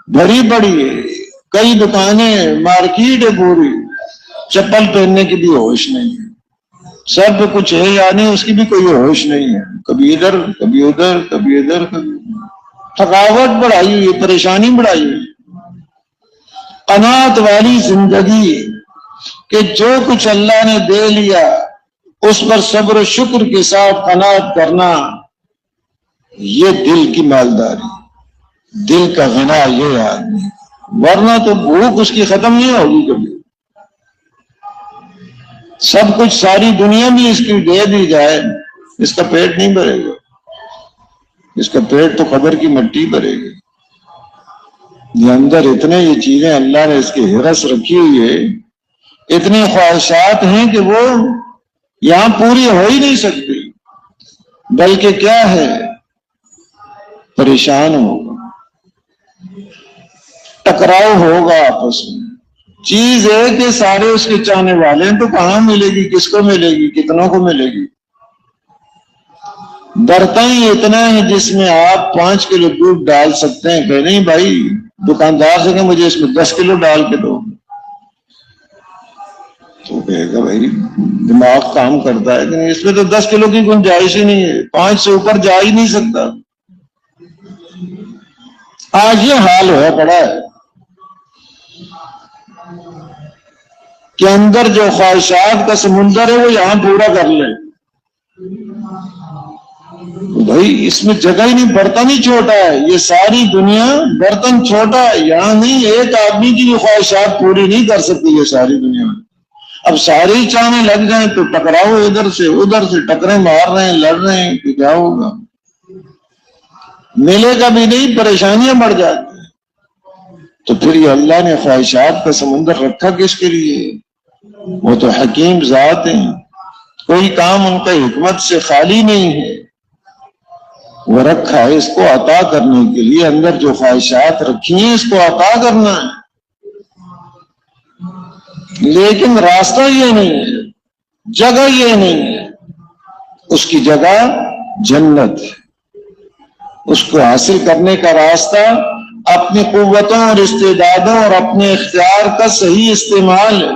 بھری پڑی ہے، کئی دکانیں، مارکیٹ ہے پوری، چپل پہننے کی بھی ہوش نہیں ہے، سر پہ کچھ ہے یا نہیں اس کی بھی کوئی ہوش نہیں ہے، کبھی ادھر کبھی ادھر کبھی ادھر، تھکاوٹ بڑھائی ہوئی، پریشانی بڑھائی ہوئی۔ قناعت والی زندگی کہ جو کچھ اللہ نے دے لیا اس پر صبر و شکر کے ساتھ قناعت کرنا، یہ دل کی مالداری، دل کا غنا یہ آدمی، ورنہ تو بھوک اس کی ختم نہیں ہوگی کبھی۔ سب کچھ ساری دنیا بھی اس کی دے دی جائے، اس کا پیٹ نہیں بھرے گا، اس کا پیٹ تو قبر کی مٹی بھرے گی۔ یہ اندر اتنے یہ چیزیں اللہ نے اس کی ہرس رکھی ہوئی ہے، اتنی خواہشات ہیں کہ وہ یہاں پوری ہو ہی نہیں سکتی، بلکہ کیا ہے پریشان ہوگا، ٹکراؤ ہوگا آپس میں۔ چیز ہے کہ سارے اس کے چاہنے والے ہیں، تو کہاں ملے گی، کس کو ملے گی، کتنوں کو ملے گی؟ برتن ہی اتنا ہے جس میں آپ 5 کلو دودھ ڈال سکتے ہیں، کہ نہیں بھائی دکاندار سے کہ مجھے اس میں 10 کلو ڈال کے دو، تو کہے گا بھائی دماغ کام کرتا ہے کہ نہیں، اس میں تو 10 کلو کی گنجائش ہی نہیں ہے، 5 سے اوپر جا ہی نہیں سکتا۔ آج یہ حال ہوا پڑا ہے کہ اندر جو خواہشات کا سمندر ہے وہ یہاں پورا کر لے، بھائی اس میں جگہ ہی نہیں، برتن ہی چھوٹا ہے، یہ ساری دنیا برتن چھوٹا ہے، یہاں نہیں، ایک آدمی کی بھی خواہشات پوری نہیں کر سکتی یہ ساری دنیا میں۔ اب سارے چاہنے لگ جائیں تو ٹکراؤ ادھر سے ٹکریں مار رہے ہیں، لڑ رہے ہیں، کہ کیا ہوگا، ملے گا بھی نہیں، پریشانیاں بڑھ جاتی ہیں۔ تو پھر یہ اللہ نے خواہشات کا سمندر رکھا کس کے لیے؟ وہ تو حکیم ذات ہیں، کوئی کام ان کا حکمت سے خالی نہیں ہے، وہ رکھا ہے اس کو عطا کرنے کے لیے، اندر جو خواہشات رکھی ہیں اس کو عطا کرنا ہے۔ لیکن راستہ یہ نہیں ہے، جگہ یہ نہیں ہے، اس کی جگہ جنت ہے۔ اس کو حاصل کرنے کا راستہ اپنی قوتوں اور استعدادوں اور اپنے اختیار کا صحیح استعمال ہے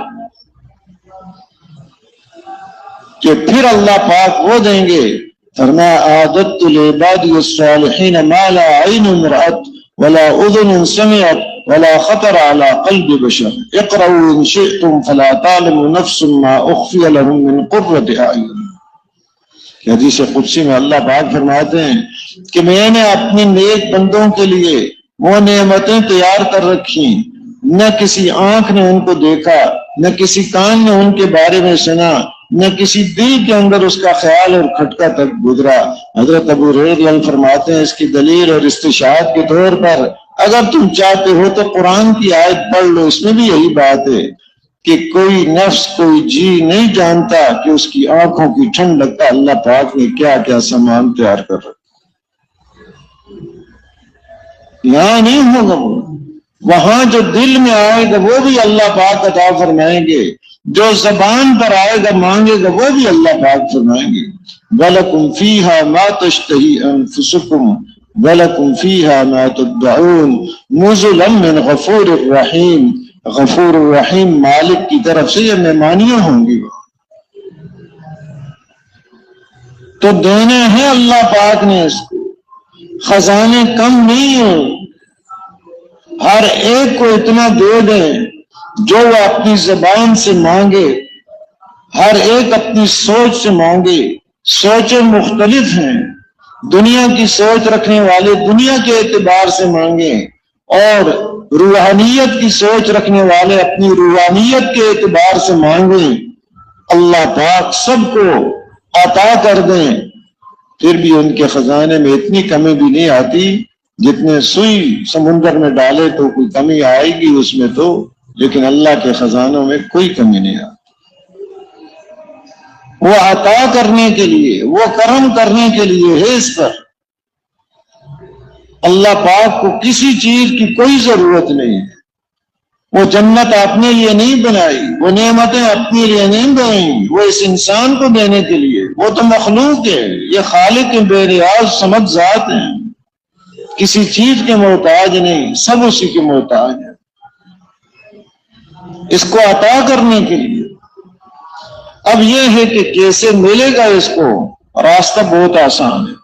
کہ پھر اللہ پاک وہ دیں گے۔ فرمایا اعددت لعبادی الصالحین ما لا عین رأت ولا اذن سمعت ولا خطر على قلب بشر اقرؤوا ان شئتم فلا تعلم نفس ما اخفی لهم من قرۃ اعین۔ حدیث قدسی میں اللہ پاک فرماتے ہیں کہ میں نے اپنی نیک بندوں کے لیے وہ نعمتیں تیار کر رکھی، نہ کسی آنکھ نے ان کو دیکھا، نہ کسی کان نے ان کے بارے میں سنا، نہ کسی دل کے اندر اس کا خیال اور کھٹکا تک گزرا۔ حضرت ابو ہریرہ فرماتے ہیں اس کی دلیل اور استشہاد کے طور پر اگر تم چاہتے ہو تو قرآن کی آیت پڑھ لو، اس میں بھی یہی بات ہے کہ کوئی نفس کوئی جی نہیں جانتا کہ اس کی آنکھوں کی ٹھنڈک کا اللہ پاک نے کیا کیا سامان تیار کر رکھا۔ یہاں نہیں ہوگا، وہاں جو دل میں آئے گا وہ بھی اللہ پاک عطا فرمائیں گے، جو زبان پر آئے گا مانگے گا وہ بھی اللہ پاک فرمائیں گے۔ وَلَكُمْ فِيهَا مَا تَشْتَهِي أَنفُسُكُمْ وَلَكُمْ فِيهَا مَا تَدَّعُونَ نُزُلًا مِّنْ غَفُورٍ رَحِيمٍ۔ غفور الرحیم مالک کی طرف سے یہ مہمانیاں ہوں گی، تو دینے ہیں اللہ پاک نے اس کو، خزانے کم نہیں ہیں، ہر ایک کو اتنا دے دیں جو وہ اپنی زبان سے مانگے، ہر ایک اپنی سوچ سے مانگے۔ سوچیں مختلف ہیں، دنیا کی سوچ رکھنے والے دنیا کے اعتبار سے مانگیں، اور روحانیت کی سوچ رکھنے والے اپنی روحانیت کے اعتبار سے مانگیں، اللہ پاک سب کو عطا کر دیں۔ پھر بھی ان کے خزانے میں اتنی کمی بھی نہیں آتی، جتنے سوئی سمندر میں ڈالے تو کوئی کمی آئے گی اس میں تو، لیکن اللہ کے خزانوں میں کوئی کمی نہیں آتی۔ وہ عطا کرنے کے لیے، وہ کرم کرنے کے لیے ہے اس پر۔ اللہ پاک کو کسی چیز کی کوئی ضرورت نہیں ہے، وہ جنت اپنے لیے نہیں بنائی، وہ نعمتیں اپنے لیے نہیں بنائیں، وہ اس انسان کو دینے کے لیے، وہ تو مخلوق ہے، یہ خالق بے نیاز صمد ذات ہیں، کسی چیز کے محتاج نہیں، سب اسی کے محتاج ہیں، اس کو عطا کرنے کے لیے۔ اب یہ ہے کہ کیسے ملے گا اس کو، راستہ بہت آسان ہے،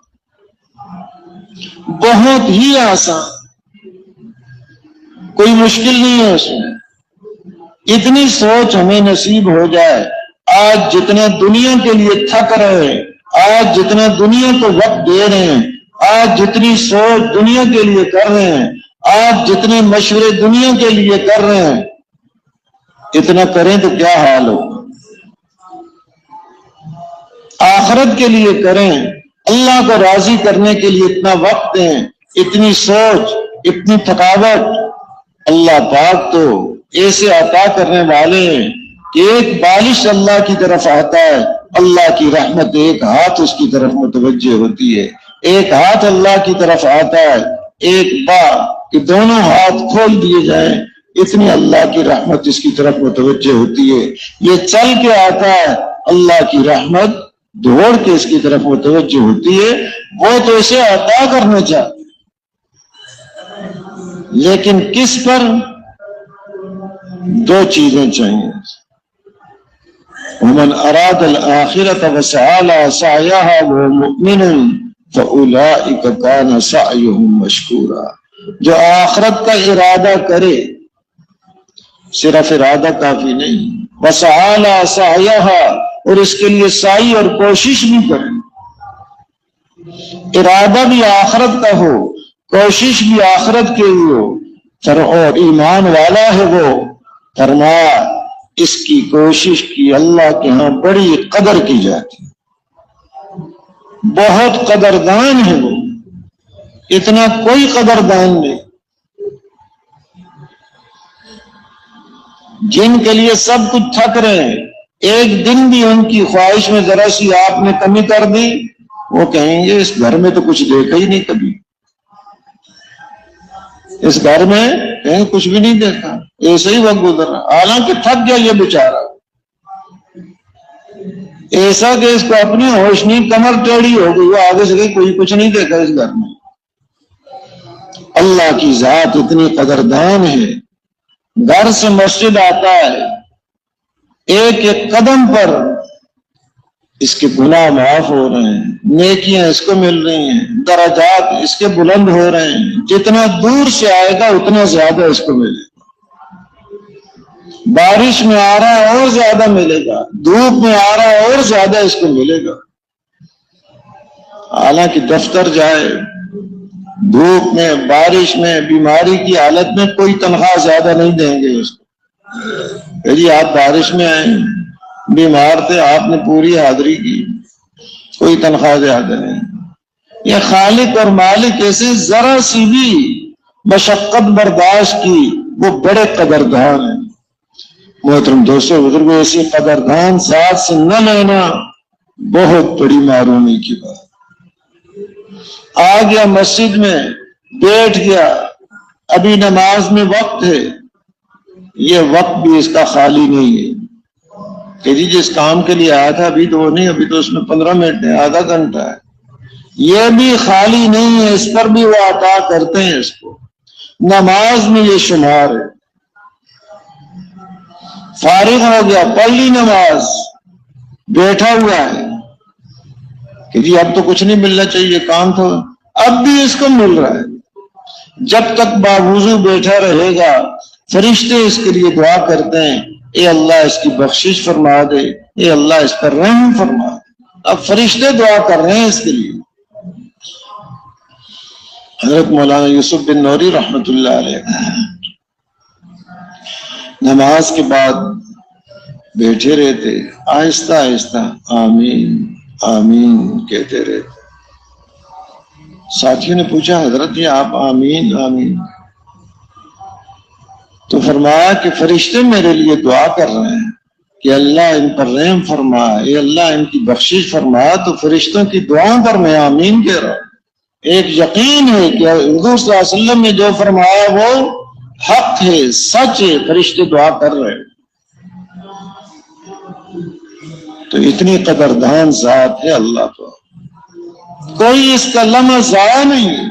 بہت ہی آسان، کوئی مشکل نہیں ہے اس میں۔ اتنی سوچ ہمیں نصیب ہو جائے، آج جتنے دنیا کے لیے تھک رہے ہیں، آج جتنا دنیا کو وقت دے رہے ہیں، آج جتنی سوچ دنیا کے لیے کر رہے ہیں، آج جتنے مشورے دنیا کے لیے کر رہے ہیں، اتنا کریں تو کیا حال ہو۔ آخرت کے لیے کریں، اللہ کو راضی کرنے کے لیے اتنا وقت دیں، اتنی سوچ، اتنی تھکاوٹ۔ اللہ پاک تو ایسے عطا کرنے والے ہیں کہ ایک بالش اللہ کی طرف آتا ہے، اللہ کی رحمت ایک ہاتھ اس کی طرف متوجہ ہوتی ہے، ایک ہاتھ اللہ کی طرف آتا ہے، ایک بار کہ دونوں ہاتھ کھول دیے جائیں، اتنی اللہ کی رحمت اس کی طرف متوجہ ہوتی ہے۔ یہ چل کے آتا ہے، اللہ کی رحمت دوڑ کے اس کی طرف متوجہ ہوتی ہے۔ وہ تو اسے عطا کرنا چاہتے، لیکن کس پر؟ دو چیزیں چاہیے۔ ومن اراد الآخرة وسعى لها سعيها وهو مؤمن فأولئك كان سعيهم مشكورا۔ جو آخرت کا ارادہ کرے، صرف ارادہ کافی نہیں، وسعى لها سعيها، اور اس کے لیے سعی اور کوشش بھی کریں، ارادہ بھی آخرت کا ہو، کوشش بھی آخرت کے لیے ہو، اور ایمان والا ہے وہ، فرمایا اس کی کوشش کی اللہ کے ہاں بڑی قدر کی جاتی، بہت قدردان ہے وہ، اتنا کوئی قدردان نہیں۔ جن کے لیے سب کچھ تھک رہے ہیں، ایک دن بھی ان کی خواہش میں ذرا سی آپ نے کمی کر دی، وہ کہیں گے اس گھر میں تو کچھ دیکھا ہی نہیں، کبھی اس گھر میں کہیں کچھ بھی نہیں دیکھا۔ ایسے ہی وقت گزر رہا، حالانکہ تھک گیا یہ بیچارہ، ایسا کہ اس کو اپنی ہوش نہیں، کمر ٹیڑھی ہو گئی، وہ آگے سے کوئی کچھ نہیں دیکھا اس گھر میں۔ اللہ کی ذات اتنی قدردان ہے، گھر سے مسجد آتا ہے، ایک ایک قدم پر اس کے گناہ معاف ہو رہے ہیں، نیکیاں اس کو مل رہی ہیں، درجات اس کے بلند ہو رہے ہیں، جتنا دور سے آئے گا اتنا زیادہ اس کو ملے گا، بارش میں آ رہا ہے اور زیادہ ملے گا، دھوپ میں آ رہا ہے اور زیادہ اس کو ملے گا۔ حالانکہ دفتر جائے دھوپ میں، بارش میں، بیماری کی حالت میں کوئی تنخواہ زیادہ نہیں دیں گے اس کو، کہ جی آپ بارش میں آئے، بیمار تھے، آپ نے پوری حاضری کی، کوئی تنخواہ زیادہ نہیں۔ یہ خالق اور مالک ایسے ذرا سی بھی مشقت برداشت کی وہ بڑے قدردان ہیں۔ محترم دوستو بزرگوں، ایسی قدردان ذات سے نہ لینا بہت بڑی معرومی کی بات۔ آ گیا مسجد میں، بیٹھ گیا، ابھی نماز میں وقت ہے، یہ وقت بھی اس کا خالی نہیں ہے کہ جی جس کام کے لیے آیا تھا ابھی تو وہ نہیں، ابھی تو اس میں 15 منٹ ہے، آدھا گھنٹہ ہے، یہ بھی خالی نہیں ہے، اس پر بھی وہ عطا کرتے ہیں اس کو۔ نماز میں یہ شمار ہے، فارغ ہو گیا، پڑھ لی نماز، بیٹھا ہوا ہے کہ جی اب تو کچھ نہیں ملنا چاہیے، کام تو اب بھی اس کو مل رہا ہے۔ جب تک باوضو بیٹھا رہے گا فرشتے اس کے لیے دعا کرتے ہیں، اے اللہ اس کی بخشش فرما دے، اے اللہ اس پر رحم فرما دے۔ اب فرشتے دعا کر رہے ہیں اس کے لیے۔ حضرت مولانا یوسف بن نوری رحمت اللہ علیہ نماز کے بعد بیٹھے رہتے، آہستہ آہستہ آمین آمین کہتے رہتے۔ ساتھیوں نے پوچھا حضرت یہ آپ آمین آمین، تو فرمایا کہ فرشتے میرے لیے دعا کر رہے ہیں کہ اللہ ان پر رحم فرما، اے اللہ ان کی بخشش فرما، تو فرشتوں کی دعاؤں پر میں آمین کہہ رہا ہوں۔ ایک یقین ہے کہ حضور صلی اللہ علیہ وسلم نے جو فرمایا وہ حق ہے، سچ ہے، فرشتے دعا کر رہے ہیں۔ تو اتنی قدردان ذات ہے اللہ کو، کوئی اس کا لمحہ ضائع نہیں ہے۔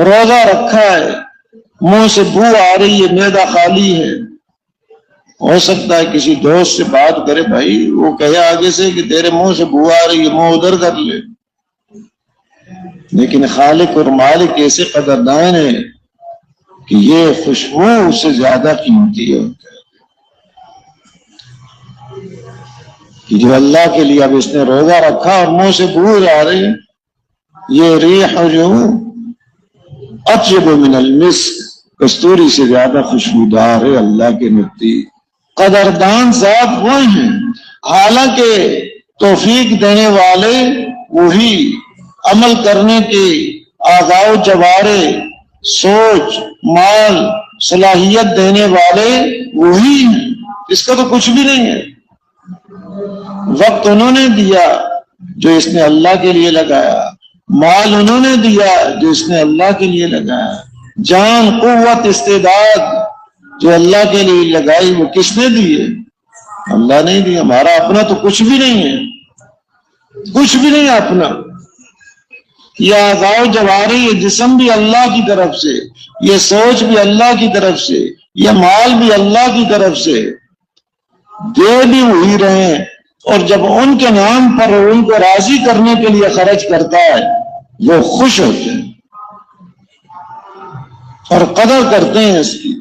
روزہ رکھا ہے، منہ سے بو آ رہی ہے، معدہ خالی ہے، ہو سکتا ہے کسی دوست سے بات کرے، بھائی وہ کہے آگے سے کہ تیرے منہ سے بو آ رہی ہے، منہ ادھر کر لے، لیکن خالق اور مالک ایسے قدردان ہے کہ یہ خوشبو اس سے زیادہ قیمتی ہے کہ جو اللہ کے لیے اب اس نے روزہ رکھا اور منہ سے بو آ رہی ہے، یہ ریح جو اطیب من المسک، کستوری سے زیادہ خوشبودار ہے اللہ کے نزدیک۔ قدردان ذات وہ ہیں، حالانکہ توفیق دینے والے وہی، عمل کرنے کے آغاز و جوارے، سوچ، مال، صلاحیت دینے والے وہی ہیں، اس کا تو کچھ بھی نہیں ہے۔ وقت انہوں نے دیا جو اس نے اللہ کے لیے لگایا، مال انہوں نے دیا جو اس نے اللہ کے لیے لگایا، جان، قوت، استعداد جو اللہ کے لیے لگائی وہ کس نے دی ہے؟ اللہ نے دی۔ ہمارا اپنا تو کچھ بھی نہیں ہے، کچھ بھی نہیں اپنا۔ یہ اعضاء و جوارح، یہ جسم بھی اللہ کی طرف سے، یہ سوچ بھی اللہ کی طرف سے، یہ مال بھی اللہ کی طرف سے، دے بھی وہی رہے، اور جب ان کے نام پر ان کو راضی کرنے کے لیے خرچ کرتا ہے وہ خوش ہوتے ہیں اور قدر کرتے ہیں اس کی،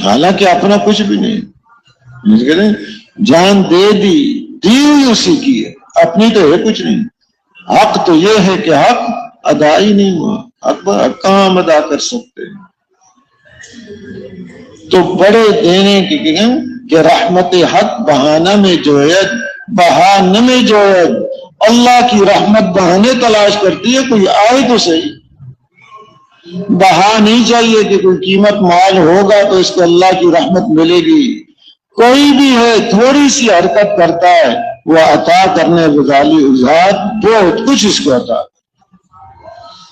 حالانکہ اپنا کچھ بھی نہیں۔ جان دے دی ہوئی اسی کی ہے، اپنی تو ہے کچھ نہیں۔ حق تو یہ ہے کہ حق ادا ہی نہیں ہوا، حق کہاں ہم ادا کر سکتے ہیں؟ تو بڑے دینے کی کہ رحمت حق بہانہ میں جوید، بہانہ میں جوید، اللہ کی رحمت بہانے تلاش کرتی ہے، کوئی آئے تو صحیح۔ بہا نہیں چاہیے کہ کوئی قیمت مال ہوگا تو اس کو اللہ کی رحمت ملے گی۔ کوئی بھی ہے تھوڑی سی حرکت کرتا ہے وہ عطا کرنے والی ذات بہت کچھ اس کو عطا۔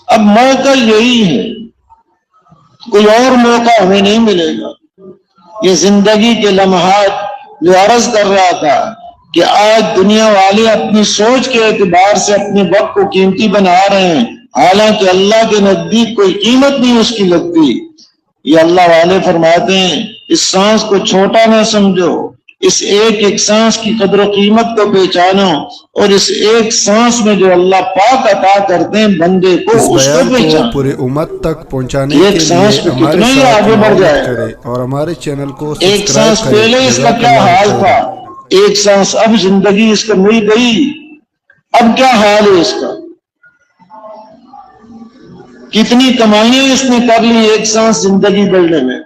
اب موقع یہی ہے، کوئی اور موقع ہمیں نہیں ملے گا۔ یہ زندگی کے لمحات جو عرض کر رہا تھا کہ آج دنیا والے اپنی سوچ کے اعتبار سے اپنے وقت کو قیمتی بنا رہے ہیں، حالانکہ اللہ کے نزدیک کوئی قیمت نہیں اس کی لگتی۔ یہ اللہ والے فرماتے ہیں اس سانس کو چھوٹا نہ سمجھو، اس ایک ایک سانس کی قدر و قیمت کو پہچانو، اور اس ایک سانس میں جو اللہ پاک عطا کرتے ہیں بندے کو اس اس کو بیان کو پہچانو۔ پوری امت تک پہنچانے ایک کے سانس لیے پہ ہمارے کتنا ہی ساتھ آگے بڑھ معاونت جائے۔ کرے اور ہمارے چینل کو ایک سبسکرائب سانس کرے۔ پہلے اس کا جزاک کیا اللہ حال خیر۔ تھا، ایک سانس اب زندگی اس کا مل گئی، اب کیا حال ہے اس کا؟ کتنی کمائیاں اس نے کر لی ایک سانس زندگی بڑھنے میں،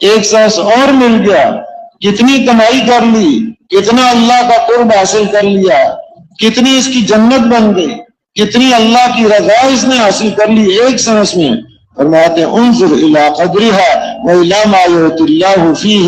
ایک سانس اور مل گیا، کتنی کمائی کر لی، کتنا اللہ کا قرب حاصل کر لیا، کتنی اس کی جنت بن گئی، کتنی اللہ کی رضا اس نے حاصل کر لی ایک سانس میں۔ فرماتے ہیں انظر الی قدرها والی ما یؤتی اللہ فیہ